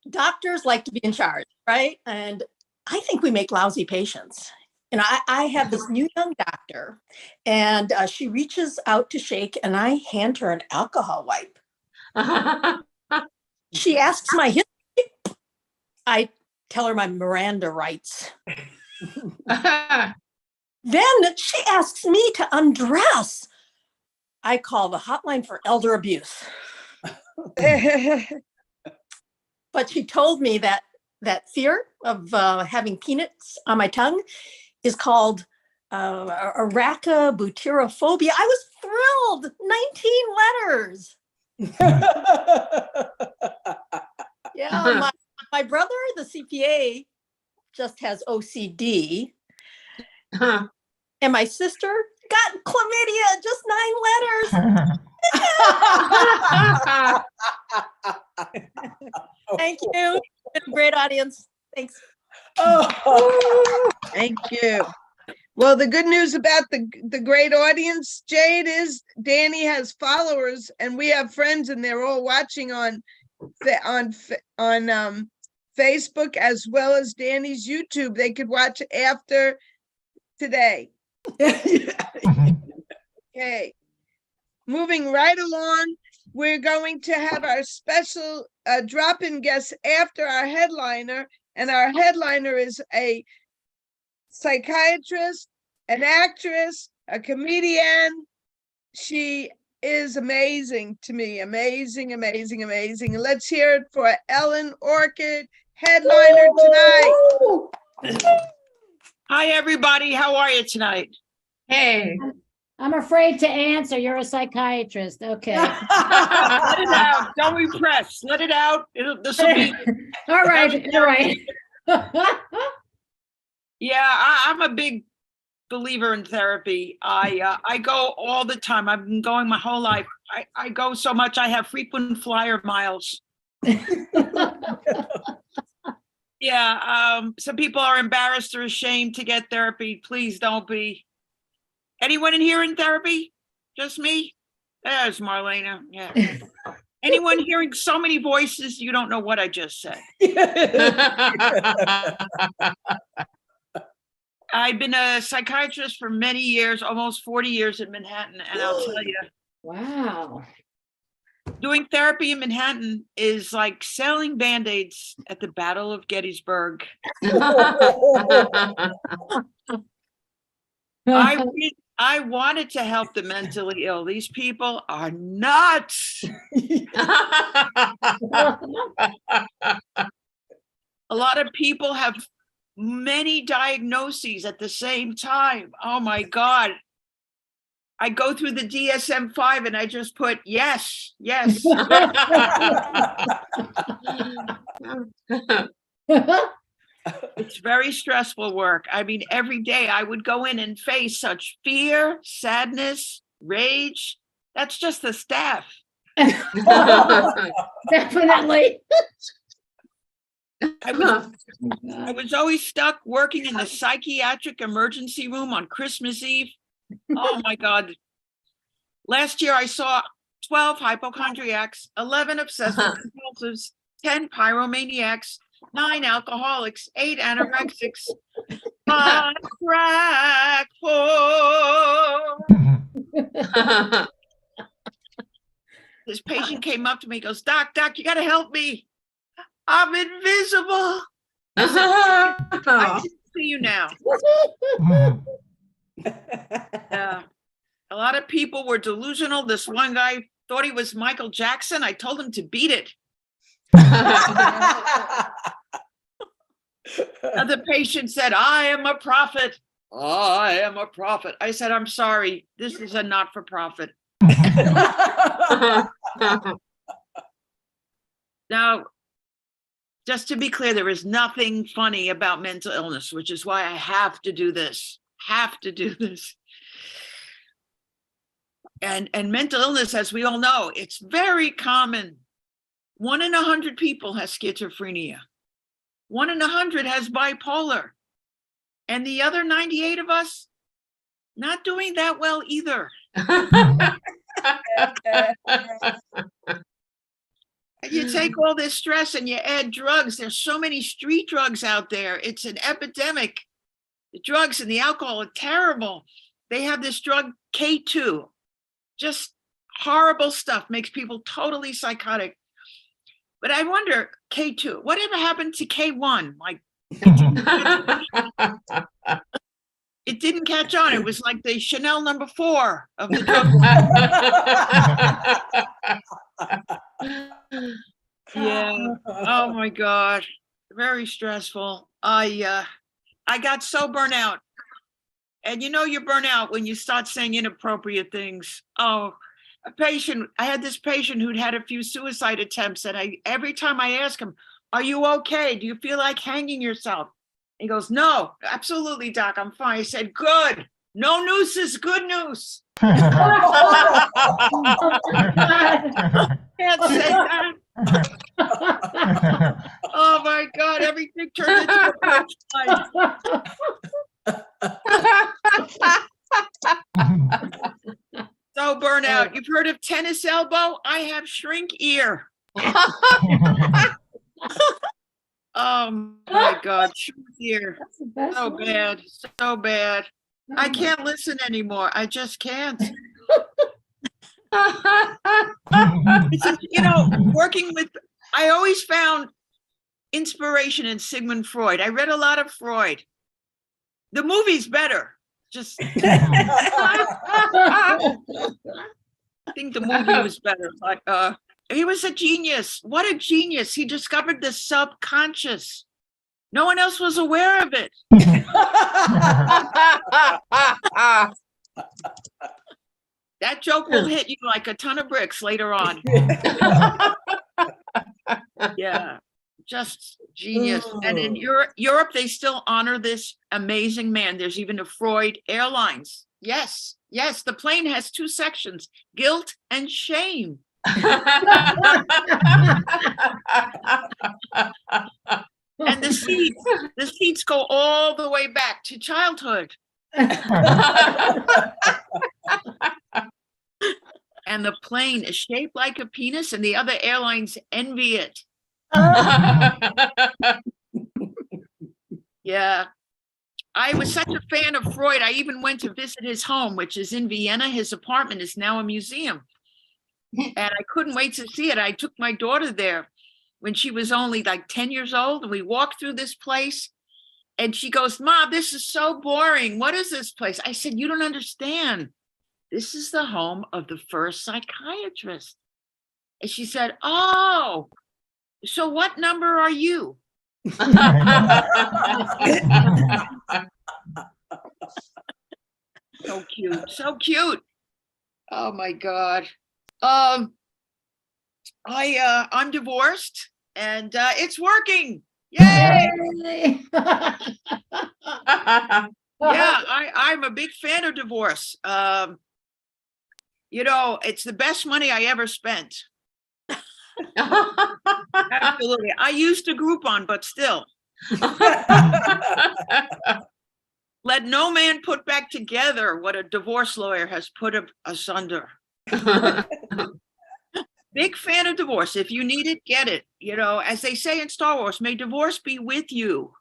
Doctors like to be in charge, right? And I think we make lousy patients. And I have this new young doctor, and she reaches out to shake, and I hand her an alcohol wipe. She asks my history. I tell her my Miranda rights. Then she asks me to undress. I call the hotline for elder abuse. But she told me that fear of having peanuts on my tongue is called arachibutyrophobia. I was thrilled. 19 letters. Yeah, my brother, the CPA, just has OCD. And my sister got chlamydia, just 9 letters. Thank you. Great audience. Thanks. Oh. Thank you. Well, the good news about the great audience, Jade, is Danny has followers and we have friends, and they're all watching on Facebook as well as Danny's YouTube. They could watch after today. Okay. Moving right along, we're going to have our special drop-in guest after our headliner, and our headliner is a psychiatrist, an actress, a comedian. She is amazing to me. Amazing, amazing, amazing. Let's hear it for Ellen Orchid, headliner tonight. Hi, everybody. How are you tonight? Hey. I'm afraid to answer. You're a psychiatrist. Okay. Let it out. Don't be pressed. Let it out. This will be. All right. All right. Yeah, I'm a big believer in therapy. I go all the time. I've been going my whole life. I go so much. I have frequent flyer miles. Yeah. Some people are embarrassed or ashamed to get therapy. Please don't be. Anyone in here in therapy? Just me? There's Marlena. Yeah. Anyone hearing so many voices? You don't know what I just said. I've been a psychiatrist for many years, almost 40 years in Manhattan. And I'll tell you, Wow. doing therapy in Manhattan is like selling Band-Aids at the Battle of Gettysburg. I wanted to help the mentally ill. These people are nuts. A lot of people have many diagnoses at the same time. Oh my God. I go through the DSM-5 and I just put yes, yes. It's very stressful work. I mean, every day I would go in and face such fear, sadness, rage. That's just the staff. Definitely. I was always stuck working in the psychiatric emergency room on Christmas Eve. Oh my God. Last year I saw 12 hypochondriacs, 11 obsessive compulsives, 10 pyromaniacs, 9 alcoholics, 8 anorexics, 5 crack whores. This patient came up to me, goes, Doc, you gotta help me. I'm invisible. I said, I can see you now. A lot of people were delusional. This one guy thought he was Michael Jackson. I told him to beat it. The patient said, I am a prophet. I am a prophet. I said, I'm sorry. This is a not-for-profit. Now, Just to be clear, there is nothing funny about mental illness, which is why I have to do this. And mental illness, as we all know, it's very common. 1 in 100 people has schizophrenia. 1 in 100 has bipolar. And the other 98 of us, not doing that well either. You take all this stress and you add drugs. There's so many street drugs out there. It's an epidemic. The drugs and the alcohol are terrible. They have this drug K2, just horrible stuff, makes people totally psychotic. But I wonder, K2, whatever happened to K1? Like, it didn't catch on. It was like the Chanel number 4 of the drug. Yeah. Oh my God. Very stressful. I got so burnt out. And you know, you burn out when you start saying inappropriate things. Oh, I had this patient who'd had a few suicide attempts, and every time I ask him, "Are you okay? Do you feel like hanging yourself?" He goes, "No, absolutely, doc, I'm fine." I said, "Good. No noose is good news." Can't say that. Oh my God, everything turned into a punchline. So burnout. You've heard of tennis elbow? I have shrink ear. Oh my God, shrink ear. So bad, so bad. I can't listen anymore. I just can't. It's just, you know, I always found inspiration in Sigmund Freud. I read a lot of Freud. The movie's better. Just, I think the movie was better, but he was a genius. What a genius. He discovered the subconscious. No one else was aware of it. That joke will hit you like a ton of bricks later on. Yeah, just genius. And in Europe, they still honor this amazing man. There's even a Freud Airlines. Yes, the plane has 2 sections, guilt and shame. And the seats go all the way back to childhood. And the plane is shaped like a penis, and the other airlines envy it. Yeah. I was such a fan of Freud, I even went to visit his home, which is in Vienna. His apartment is now a museum. And I couldn't wait to see it. I took my daughter there when she was only like 10 years old, and we walked through this place, and she goes, "Mom, this is so boring. What is this place?" I said, "You don't understand. This is the home of the first psychiatrist." And she said, "Oh, so what number are you?" So cute, so cute. Oh my God. I'm divorced, and it's working. Yay! Yeah, I'm a big fan of divorce. You know, it's the best money I ever spent. Absolutely. I used a Groupon, but still. Let no man put back together what a divorce lawyer has put asunder. Big fan of divorce. If you need it, get it. You know, as they say in Star Wars, may divorce be with you.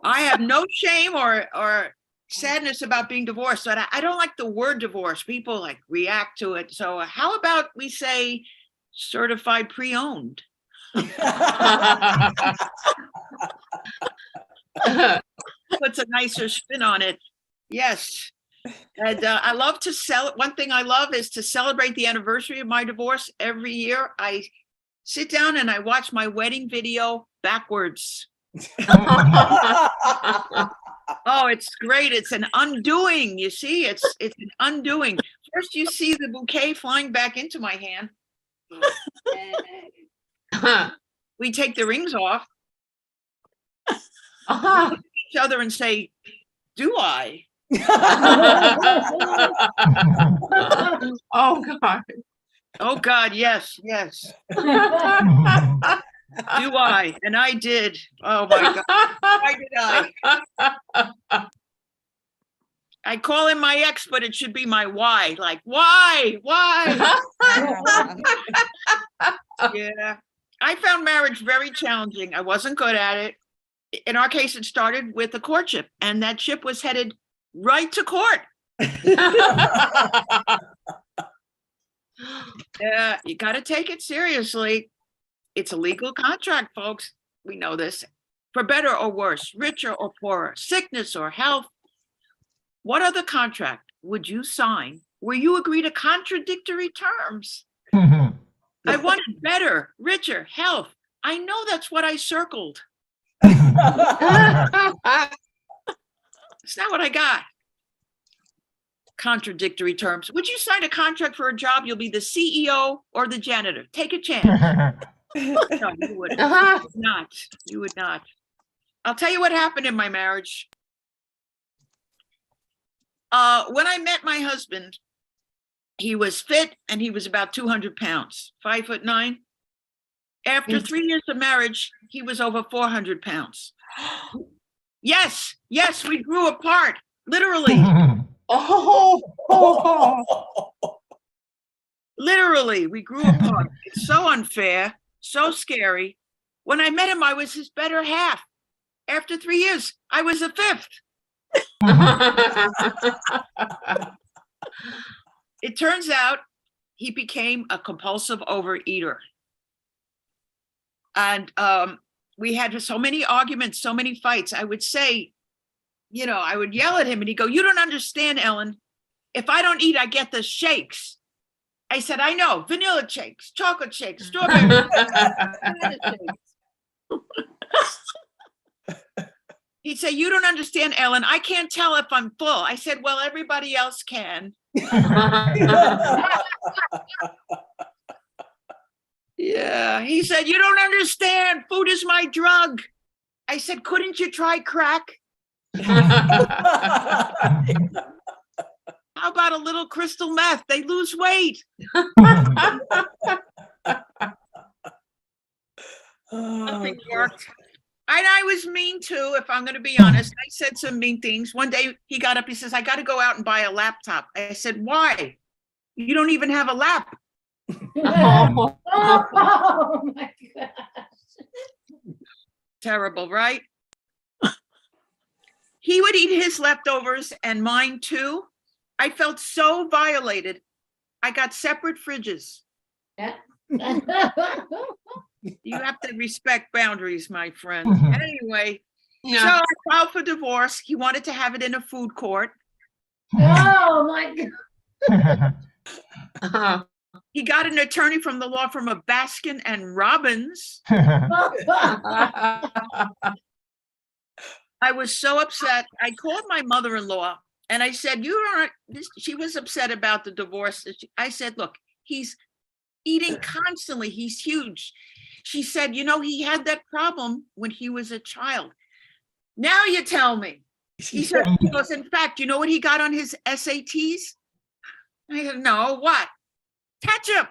I have no shame or sadness about being divorced, but I don't like the word divorce. People like react to it. So how about we say certified pre-owned? Puts a nicer spin on it. Yes. And I love to one thing I love is to celebrate the anniversary of my divorce. Every year I sit down and I watch my wedding video backwards. Oh, it's great. It's an undoing. You see, it's an undoing. First you see the bouquet flying back into my hand. We take the rings off, Uh-huh. look at each other and say, do I? Oh, God. Oh, God, yes, yes. Do I? And I did. Oh, my God. Why did I? I call him my ex, but it should be my why. Like, why? Why? Yeah. I found marriage very challenging. I wasn't good at it. In our case, it started with a courtship, and that ship was headed right to court. Yeah, you got to take it seriously. It's a legal contract, folks. We know this. For better or worse, richer or poorer, sickness or health. What other contract would you sign where you agree to contradictory terms? I wanted better, richer, health. I know that's what I circled. It's not what I got. Contradictory terms. Would you sign a contract for a job? You'll be the CEO or the janitor. Take a chance. No, you wouldn't. Uh-huh. You would not. You would not. I'll tell you what happened in my marriage. When I met my husband, he was fit and he was about 200 pounds, 5'9". After 3 years of marriage, he was over 400 pounds. Yes, we grew apart, literally. Literally, we grew apart. It's so unfair, so scary. When I met him, I was his better half. After 3 years, I was a fifth. It turns out he became a compulsive overeater. And we had so many arguments, so many fights. I would say, I would yell at him and he'd go, "You don't understand, Ellen. If I don't eat, I get the shakes." I said, "I know, vanilla shakes, chocolate shakes, strawberry banana shakes." He'd say, "You don't understand, Ellen. I can't tell if I'm full." I said, "Well, everybody else can." Yeah, he said, "You don't understand. Food is my drug." I said, "Couldn't you try crack? How about a little crystal meth? They lose weight." Nothing worked. And I was mean too, if I'm going to be honest. I said some mean things. One day he got up, he says, "I got to go out and buy a laptop." I said, "Why? You don't even have a lap." Oh my God. Terrible, right? He would eat his leftovers and mine too. I felt so violated. I got separate fridges. You have to respect boundaries, my friend. Anyway, so I filed for divorce. He wanted to have it in a food court. Oh my Uh-huh. He got an attorney from the law firm of Baskin and Robbins. God. I was so upset. I called my mother-in-law and I said, she was upset about the divorce. I said, "Look, he's eating constantly. He's huge." She said, "He had that problem when he was a child." Now you tell me. He goes, "In fact, you know what he got on his SATs?" I said, "No, what?" "Ketchup.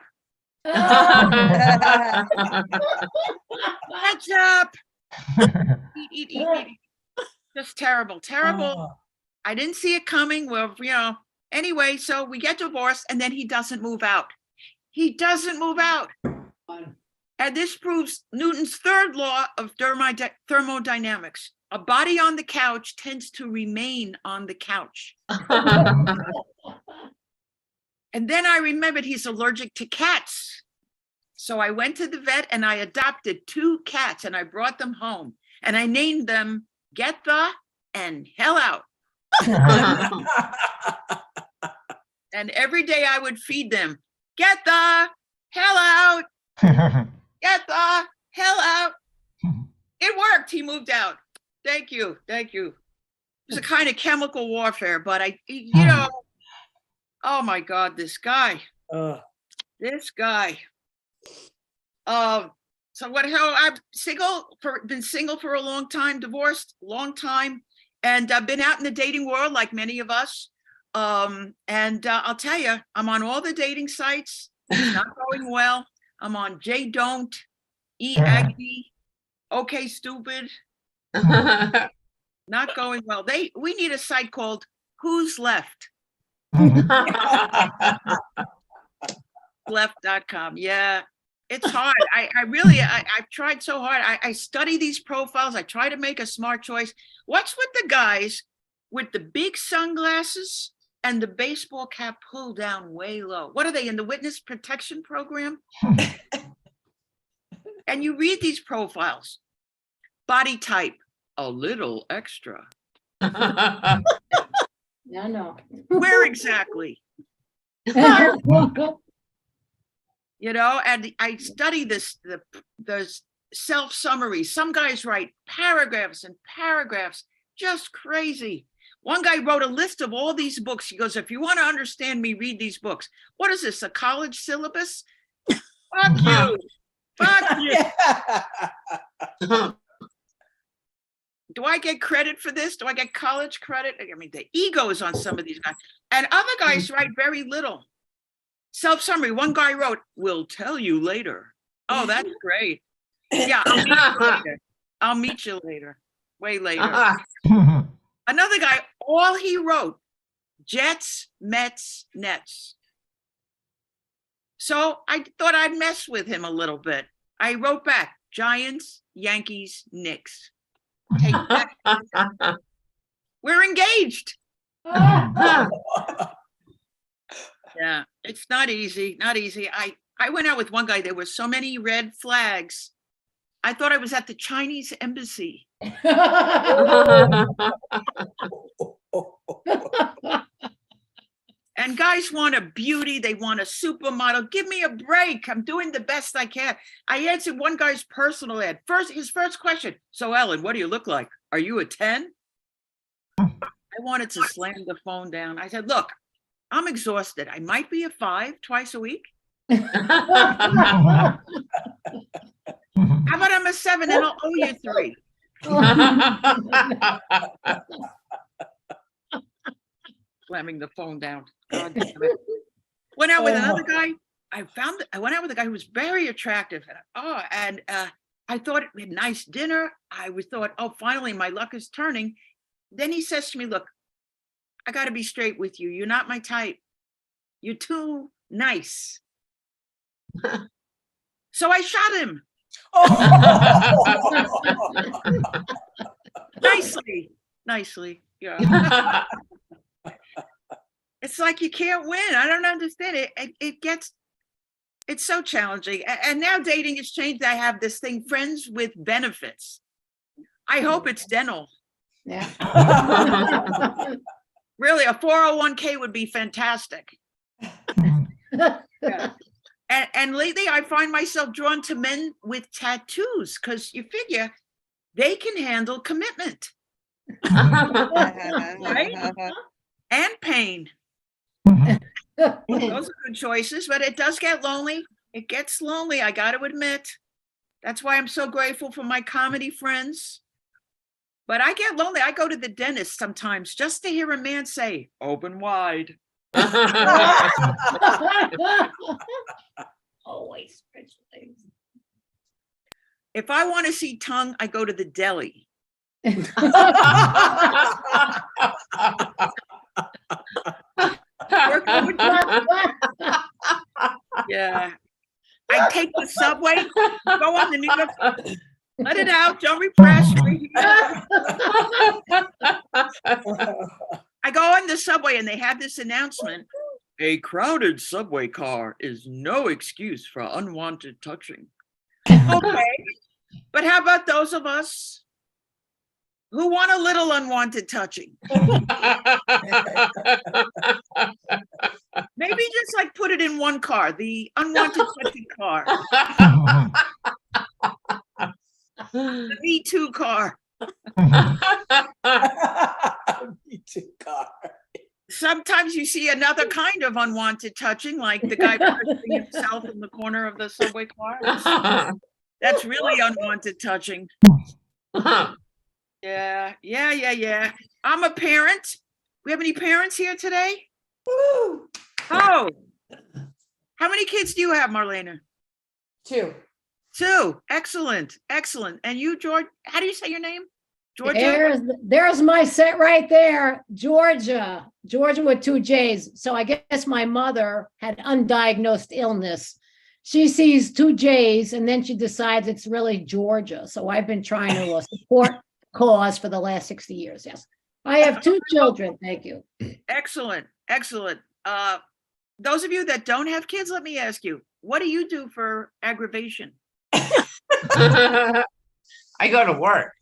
Ketchup." Eat. Just terrible. I didn't see it coming. Well, anyway, so we get divorced and then he doesn't move out. And this proves Newton's third law of thermodynamics. A body on the couch tends to remain on the couch. And then I remembered he's allergic to cats. So I went to the vet and I adopted 2 cats and I brought them home and I named them Get the and Hell Out. And every day I would feed them, "Get the hell out. Get the hell out." It worked. He moved out. Thank you. It was a kind of chemical warfare, but oh my God, this guy. So what hell, I've been single for a long time, divorced, long time, and I've been out in the dating world like many of us. I'll tell you, I'm on all the dating sites. It's not going well. I'm on J Don't, Aggie, Okay Stupid. Not going well. We need a site called Who's Left? Left.com. Yeah, it's hard. I've tried so hard. I study these profiles. I try to make a smart choice. What's with the guys with the big sunglasses and the baseball cap pulled down way low? What are they, in the witness protection program? And you read these profiles. Body type, a little extra. No. Where exactly? You know, and I study the self summary. Some guys write paragraphs and paragraphs, just crazy. One guy wrote a list of all these books. He goes, if you want to understand me, read these books. What is this, a college syllabus? Fuck you. Fuck you. Do I get credit for this? Do I get college credit? I mean, the ego is on some of these guys. And other guys write very little. Self-summary, one guy wrote, "We'll tell you later." Oh, that's great. Yeah, I'll meet you later. Way later. Another guy, all he wrote, Jets, Mets, Nets. So I thought I'd mess with him a little bit. I wrote back, Giants, Yankees, Knicks. Take that. We're engaged. Yeah, it's not easy, not easy. I went out with one guy, there were so many red flags. I thought I was at the Chinese embassy. And guys want a beauty, they want a supermodel. Give me a break. I'm doing the best I can. I answered one guy's personal ad. His first question, so Ellen, what do you look like? Are you a 10? I wanted to slam the phone down. I said, look, I'm exhausted. I might be a 5 twice a week. How about I'm a 7 and I'll owe you 3? Slamming the phone down. God damn it. Went out with another guy. I went out with a guy who was very attractive. And I thought we had a nice dinner. I thought, oh, finally my luck is turning. Then he says to me, look, I got to be straight with you. You're not my type. You're too nice. So I shot him. Nicely. Yeah. It's like you can't win. I don't understand it. It's so challenging. And now dating has changed. I have this thing, friends with benefits. I hope it's dental. Yeah. Really, a 401k would be fantastic. Yeah. And lately I find myself drawn to men with tattoos because you figure they can handle commitment. Right? And pain. Those are good choices, but it does get lonely. It gets lonely, I got to admit. That's why I'm so grateful for my comedy friends. But I get lonely. I go to the dentist sometimes just to hear a man say, open wide. Always special things. If I want to see tongue, I go to the deli. Yeah. I take the subway, go on the New York, let it out, don't repress. I go on the subway and they have this announcement. A crowded subway car is no excuse for unwanted touching. Okay, but how about those of us who want a little unwanted touching? Maybe just like put it in one car, the unwanted touching car. The V2 car. Me too, car. Sometimes you see another kind of unwanted touching, like the guy pushing himself in the corner of the subway car. That's really unwanted touching. Yeah. I'm a parent. We have any parents here today? Woo! Oh, how many kids do you have, Marlena? 2. 2. Excellent. And you, George, how do you say your name? Georgia? There's my set right there, Georgia with 2 J's. So I guess my mother had undiagnosed illness. She sees 2 J's and then she decides it's really Georgia. So I've been trying to support cause for the last 60 years. Yes. I have 2 children. Thank you. Excellent. Those of you that don't have kids, let me ask you, what do you do for aggravation? I go to work.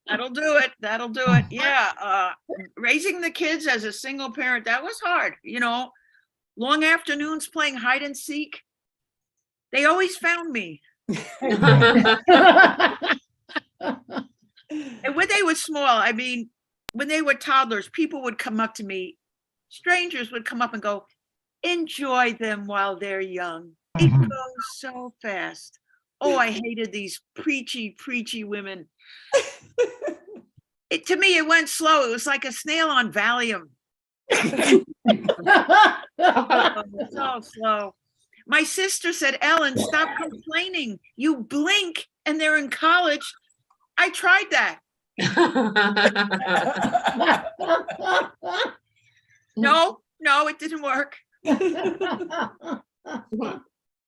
That'll do it. Yeah. Raising the kids as a single parent, that was hard. Long afternoons playing hide and seek. They always found me. And when they were small, I mean, when they were toddlers, people would come up to me, strangers would come up and go, enjoy them while they're young. It Mhm. goes so fast. Oh, I hated these preachy women. To me, it went slow. It was like a snail on Valium. So slow. My sister said, Ellen, stop complaining. You blink and they're in college. I tried that. No, it didn't work.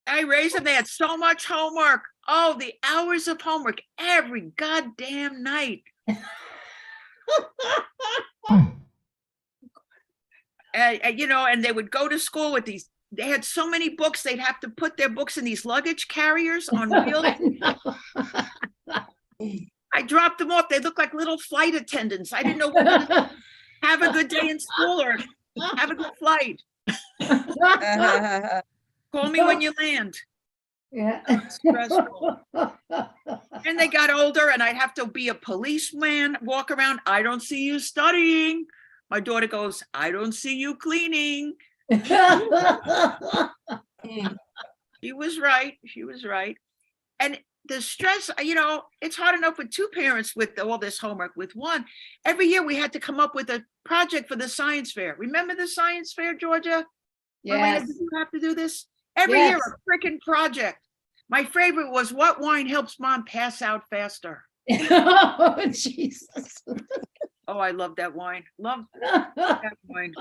I raised them. They had so much homework. Oh, the hours of homework every goddamn night. And they would go to school with these. They had so many books. They'd have to put their books in these luggage carriers on wheels. I dropped them off. They looked like little flight attendants. I didn't know whether to have a good day in school or have a good flight. Call me when you land. Yeah. Stressful. And they got older and I'd have to be a policeman, walk around. I don't see you studying. My daughter goes, I don't see you cleaning. She was right. And the stress, it's hard enough with 2 parents with all this homework. With 1, every year we had to come up with a project for the science fair. Remember the science fair, Georgia? Yes. Did you have to do this? Every Yes. year, a freaking project. My favorite was what wine helps mom pass out faster. Oh, Jesus. Oh, I love that wine. Love that wine.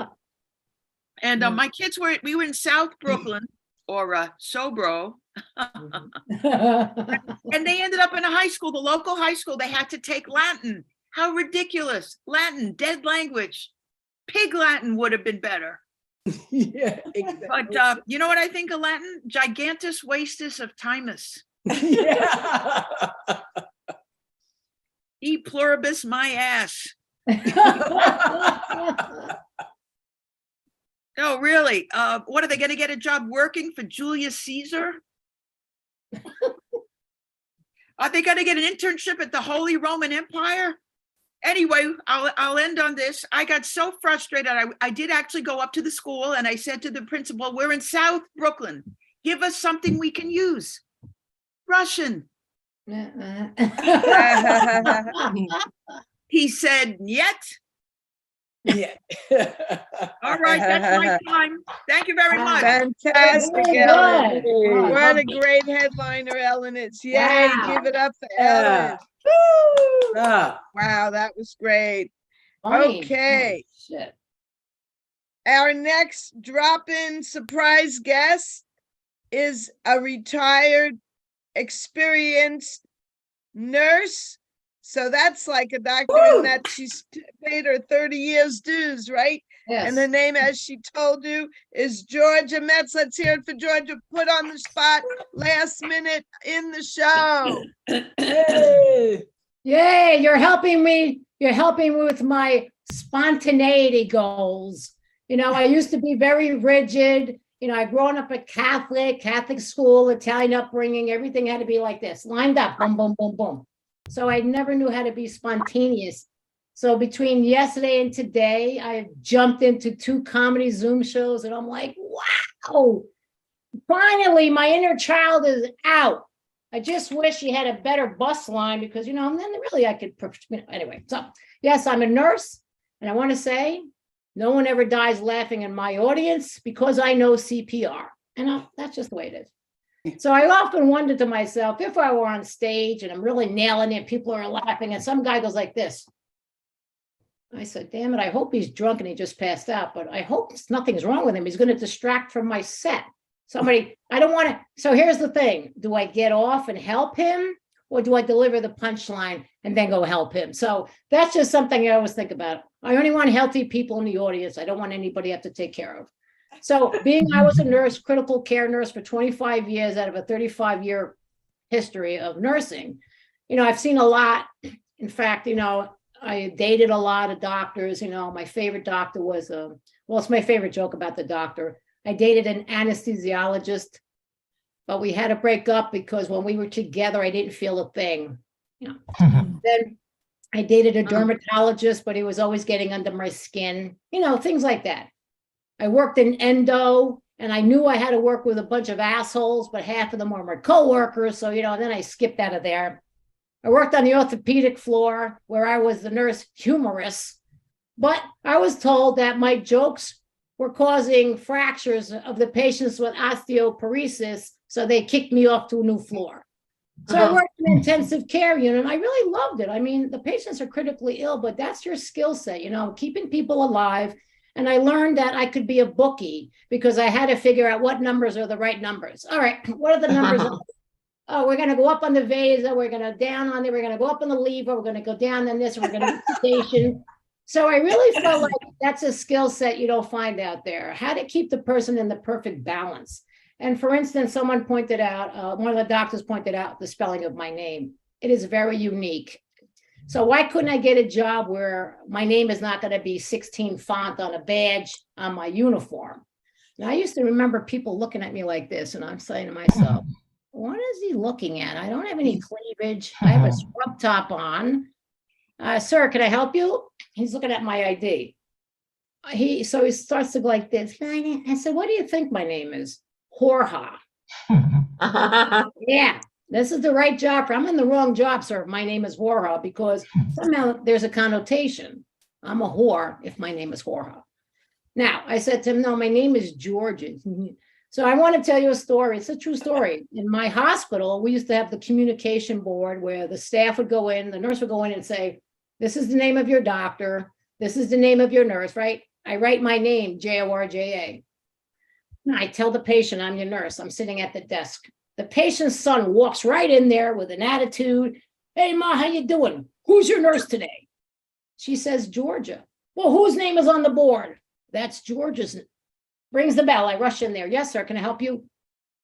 And my kids we were in South Brooklyn or Sobro. And they ended up in a high school, the local high school. They had to take Latin. How ridiculous. Latin, dead language. Pig Latin would have been better. Yeah, exactly. But you know what I think of Latin? Gigantus vastus of Timus. Yeah. E pluribus my ass. No, really. What are they going to get a job working for Julius Caesar? Are they going to get an internship at the Holy Roman Empire? Anyway, I'll end on this. I got so frustrated. I did actually go up to the school and I said to the principal, we're in South Brooklyn. Give us something we can use. Russian. He said, yet. Yeah. All right, that's my time. Thank you very much. Fantastic, Very Ellen. good. What a great headliner Ellen is. Yay, Wow. give it up for Yeah. Ellen. Ah, Wow, that was great. Funny. Okay. Oh, shit. Our next drop-in surprise guest is a retired, experienced nurse. So that's like a doctor in that she's paid her 30 years dues, right? And the Yes. name, as she told you, is Georgia Metz. Let's hear it for Georgia, put on the spot last minute in the show. hey. Yay, you're helping me with my spontaneity goals. I used to be very rigid. I grown up a Catholic school, Italian upbringing, everything had to be like this, lined up, boom, boom, boom, boom. So I never knew how to be spontaneous. So between yesterday and today, I jumped into 2 comedy Zoom shows, and I'm like, wow, finally, my inner child is out. I just wish you had a better bus line because, and then really I could, anyway. So yes, I'm a nurse, and I want to say, no one ever dies laughing in my audience because I know CPR, and that's just the way it is. So I often wonder to myself, if I were on stage and I'm really nailing it, people are laughing, and some guy goes like this. I said, damn it, I hope he's drunk and he just passed out, but I hope nothing's wrong with him. He's going to distract from my set. I don't want to. So here's the thing. Do I get off and help him, or do I deliver the punchline and then go help him? So that's just something I always think about. I only want healthy people in the audience. I don't want anybody I have to take care of. So I was a nurse, critical care nurse for 25 years out of a 35-year history of nursing. I've seen a lot. In fact, I dated a lot of doctors. My favorite doctor was, it's my favorite joke about the doctor. I dated an anesthesiologist, but we had to break up because when we were together, I didn't feel a thing. Then I dated a dermatologist, but he was always getting under my skin, things like that. I worked in endo, and I knew I had to work with a bunch of assholes, but half of them were my coworkers. So, then I skipped out of there. I worked on the orthopedic floor where I was the nurse humorous, but I was told that my jokes were causing fractures of the patients with osteoporosis, so they kicked me off to a new floor. So I worked in intensive care unit, and I really loved it. I mean, the patients are critically ill, but that's your skill set, keeping people alive. And I learned that I could be a bookie because I had to figure out what numbers are the right numbers. All right, what are the numbers? Oh, we're going to go up on the vasa, we're going to down on there, we're going to go up on the lever, we're going to go down on this, we're going to sedation. So I really felt like that's a skill set you don't find out there, how to keep the person in the perfect balance. And for instance, someone pointed out, one of the doctors pointed out the spelling of my name. It is very unique. So why couldn't I get a job where my name is not going to be 16 font on a badge on my uniform? Now, I used to remember people looking at me like this, and I'm saying to myself, what is he looking at? I don't have any cleavage. I have a scrub top on. Sir, can I help you? He's looking at my ID. So he starts to go like this. I said, what do you think my name is? Jorge. Yeah, this is the right job. I'm in the wrong job, sir. My name is Jorge because somehow there's a connotation. I'm a whore if my name is Jorge. Now, I said to him, no, my name is Georgia. So I want to tell you a story. It's a true story. In my hospital, we used to have the communication board where the staff would go in, the nurse would go in and say, this is the name of your doctor. This is the name of your nurse, right? I write my name, Jorja. I tell the patient, I'm your nurse. I'm sitting at the desk. The patient's son walks right in there with an attitude. Hey, Ma, how you doing? Who's your nurse today? She says, Georgia. Well, whose name is on the board? That's Georgia's. Rings the bell. I rush in there. Yes, sir. Can I help you?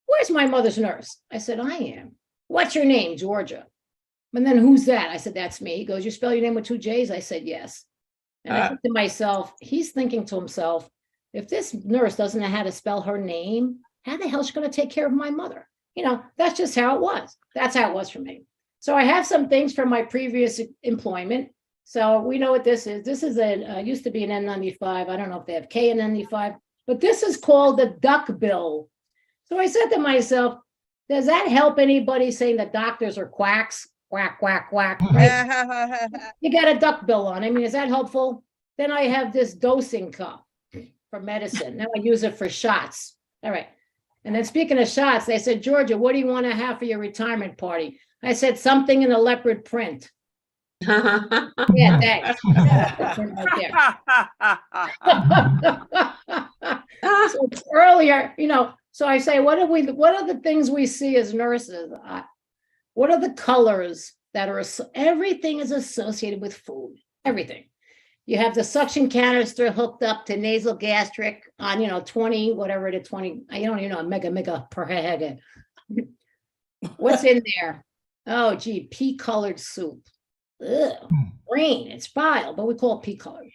Where's my mother's nurse? I said, I am. What's your name? Georgia. And then who's that? I said, that's me. He goes, you spell your name with 2 J's? I said, yes. And I think to myself, he's thinking to himself, if this nurse doesn't know how to spell her name, how the hell is she going to take care of my mother? That's just how it was. That's how it was for me. So I have some things from my previous employment. So we know what this is. This is used to be an N95. I don't know if they have K and N95, but this is called the duck bill. So I said to myself, does that help anybody saying that doctors are quacks? Quack, quack, quack. Right? You got a duck bill on. I mean, is that helpful? Then I have this dosing cup for medicine. Now I use it for shots. All right. And then speaking of shots, they said, Georgia, what do you want to have for your retirement party? I said, something in a leopard print. Yeah, thanks. So earlier, so I say, what are the things we see as nurses? What are the colors that are, everything is associated with food, everything. You have the suction canister hooked up to nasal gastric on, 20, whatever it is, 20, I don't even know, mega per head. What's in there? Oh, gee, pea-colored soup. Ugh, green, it's bile, but we call it pea-colored.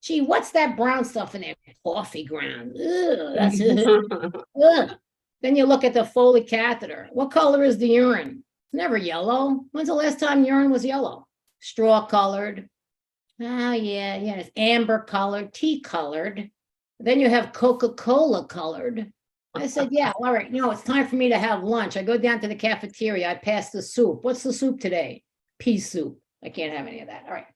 Gee, what's that brown stuff in there? Coffee ground. Ugh, that's it. Ugh. Then you look at the Foley catheter. What color is the urine? Never yellow. When's the last time urine was yellow? Straw colored. Oh, yeah, yeah, it's amber colored, tea colored. Then you have Coca-Cola colored. I said, yeah, all right, it's time for me to have lunch. I go down to the cafeteria, I pass the soup. What's the soup today? Pea soup. I can't have any of that. All right,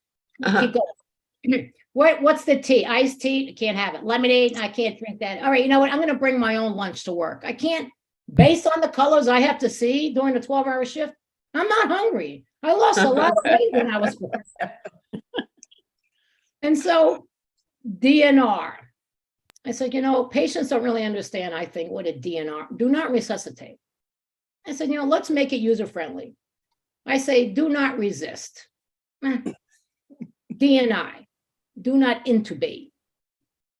keep going. What's the tea? Iced tea? I can't have it. Lemonade? I can't drink that. All right, you know what? I'm going to bring my own lunch to work. I can't, based on the colors I have to see during the 12-hour shift, I'm not hungry. I lost a lot of weight when I was working. And so DNR. I said, patients don't really understand, I think, what a DNR, do not resuscitate. I said, let's make it user-friendly. I say, do not resist. DNI, do not intubate.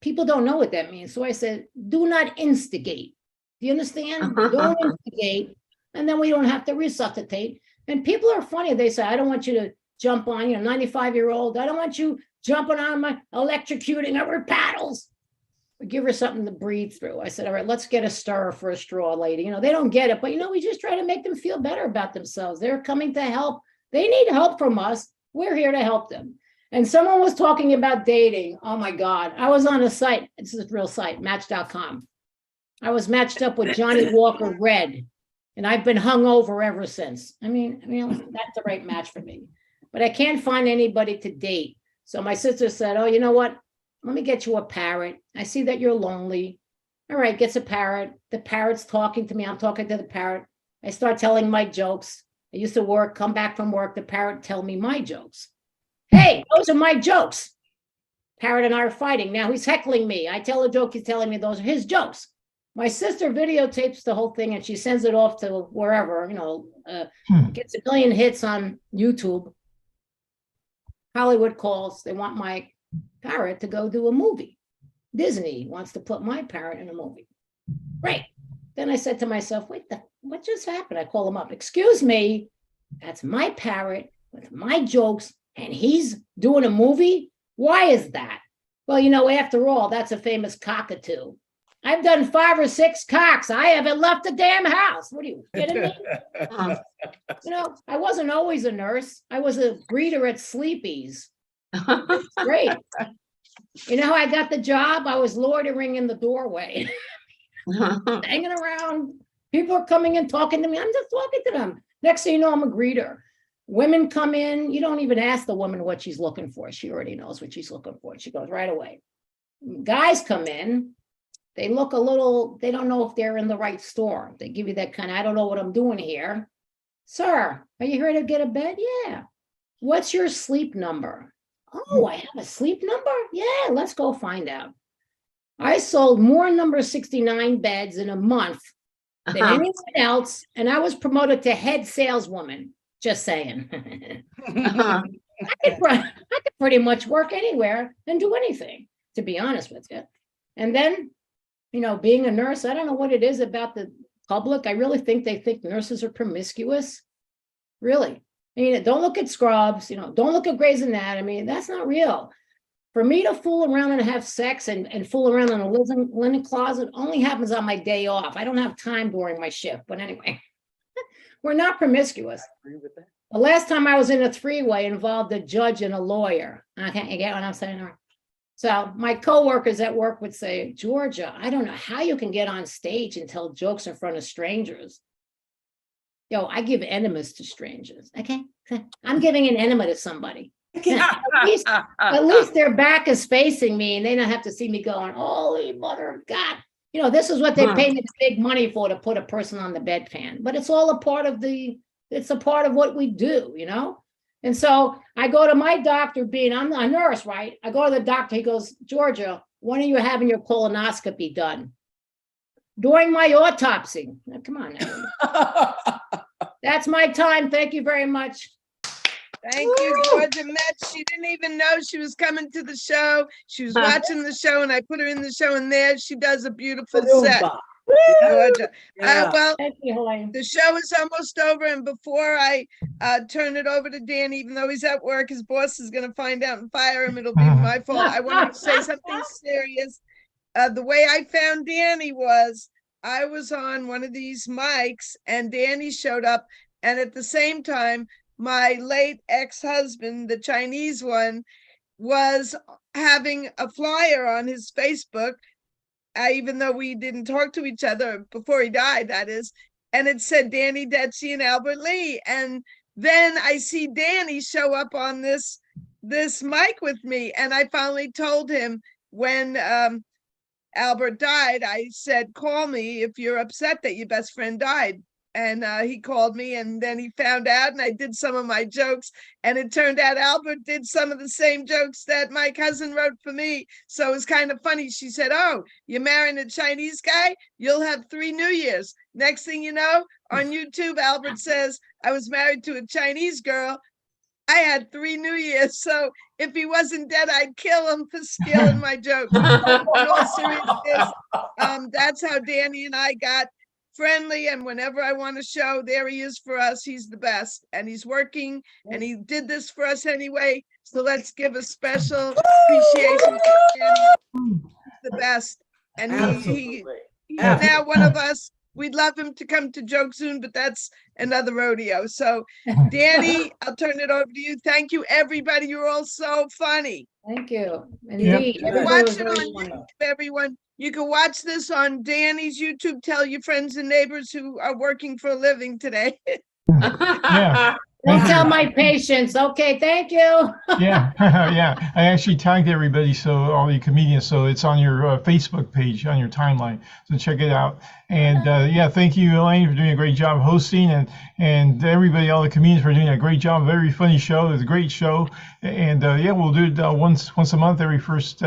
People don't know what that means. So I said, do not instigate. Do you understand? Don't instigate. And then we don't have to resuscitate. And people are funny. They say, I don't want you to jump on, 95-year-old. I don't want you jumping on my electrocuting her with paddles. We give her something to breathe through. I said, all right, let's get a stirrer for a straw, lady. They don't get it, but we just try to make them feel better about themselves. They're coming to help. They need help from us. We're here to help them. And someone was talking about dating. Oh my God. I was on a site. This is a real site, Match.com. I was matched up with Johnny Walker Red, and I've been hung over ever since. I mean, that's the right match for me, but I can't find anybody to date. So my sister said, oh, you know what? Let me get you a parrot. I see that you're lonely. All right, gets a parrot. The parrot's talking to me. I'm talking to the parrot. I start telling my jokes. I used to work, come back from work. The parrot tell me my jokes. Hey, those are my jokes. Parrot and I are fighting. Now he's heckling me. I tell a joke. He's telling me those are his jokes. My sister videotapes the whole thing and she sends it off to wherever, gets a million hits on YouTube. Hollywood calls. They want my parrot to go do a movie. Disney wants to put my parrot in a movie. Right. Then I said to myself, wait, what just happened? I call him up. Excuse me, that's my parrot with my jokes and he's doing a movie? Why is that? Well, after all, that's a famous cockatoo. I've done 5 or 6 cocks. I haven't left the damn house. What are you kidding me? I wasn't always a nurse. I was a greeter at Sleepy's. It's great. You know how I got the job? I was loitering in the doorway, hanging around. People are coming in, talking to me. I'm just talking to them. Next thing you know, I'm a greeter. Women come in. You don't even ask the woman what she's looking for. She already knows what she's looking for. She goes right away. Guys come in. They look a little, they don't know if they're in the right store. They give you that kind of, I don't know what I'm doing here. Sir, are you here to get a bed? Yeah. What's your sleep number? Oh, I have a sleep number? Yeah, let's go find out. I sold more number 69 beds in a month than anyone else, and I was promoted to head saleswoman. Just saying. I could pretty much work anywhere and do anything, to be honest with you. And then, being a nurse, I don't know what it is about the public. I really think they think nurses are promiscuous. Really. Don't look at Scrubs, don't look at Grey's Anatomy. That's not real. For me to fool around and have sex and fool around in a linen closet only happens on my day off. I don't have time during my shift. But anyway, we're not promiscuous. I agree with that. The last time I was in a 3-way involved a judge and a lawyer. Okay, you get what I'm saying? So my coworkers at work would say, Georgia, I don't know how you can get on stage and tell jokes in front of strangers. I give enemas to strangers. Okay. I'm giving an enema to somebody. At least their back is facing me and they don't have to see me going, holy mother of God. This is what they pay me the big money for, to put a person on the bedpan. But it's all a part of what we do, And so I go to my doctor, I'm a nurse, right? I go to the doctor. He goes, Georgia, when are you having your colonoscopy done? During my autopsy. Now, come on now. That's my time. Thank you very much. Thank you, Georgia Metz. She didn't even know she was coming to the show. She was watching the show, and I put her in the show, and there she does a beautiful set. Georgia. Well, thank you, Helene. The show is almost over, and before I turn it over to Dan, even though he's at work, his boss is going to find out and fire him. It'll be my fault. I wanted to say something serious. The way I found Danny was I was on one of these mics, and Danny showed up, and at the same time, my late ex-husband, the Chinese one, was having a flyer on his Facebook, even though we didn't talk to each other before he died, that is, and it said Danny Detsy and Albert Lee. And then I see Danny show up on this mic with me, and I finally told him when Albert died, I said, call me if you're upset that your best friend died. And he called me, and then he found out, and I did some of my jokes, and it turned out Albert did some of the same jokes that my cousin wrote for me. So it was kind of funny. She said, oh, you're marrying a Chinese guy? You'll have 3 New Years. Next thing you know, on YouTube, Albert says, I was married to a Chinese girl. I had 3 New Years. So if he wasn't dead, I'd kill him for stealing my jokes. In all seriousness, that's how Danny and I got friendly, and whenever I want to show, there he is for us. He's the best, and he's working, and he did this for us anyway. So let's give a special appreciation to Danny. He's the best, and he's now one of us. We'd love him to come to Joke Soon, but that's another rodeo. So Danny, I'll turn it over to you. Thank you, everybody. You're all so funny. Thank you. Indeed. You can watch it on YouTube, everyone. You can watch this on Danny's YouTube. Tell your friends and neighbors who are working for a living today. Yeah. Don't tell my patients. Okay, thank you. Yeah, yeah. I actually tagged everybody, so all the comedians, so it's on your Facebook page, on your timeline. So check it out. And yeah, thank you, Elaine, for doing a great job hosting, and everybody, all the comedians, for doing a great job. Very funny show. It was a great show. And yeah, we'll do it once a month, every first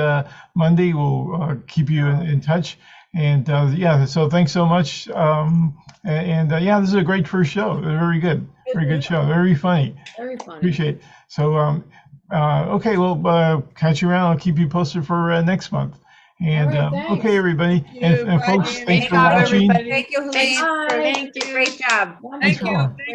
Monday. We'll keep you in touch. And yeah, so thanks so much. Yeah, this is a great first show. Very good. Very good show. Very funny. Very funny. Appreciate it. So, okay, well, catch you around. I'll keep you posted for next month. And All right, thanks. okay, everybody. And Bye, folks, Danny. thanks for Bye, watching. everybody. Thank you, Helene. Bye. Great job. Thanks Wonderful. for all. Thank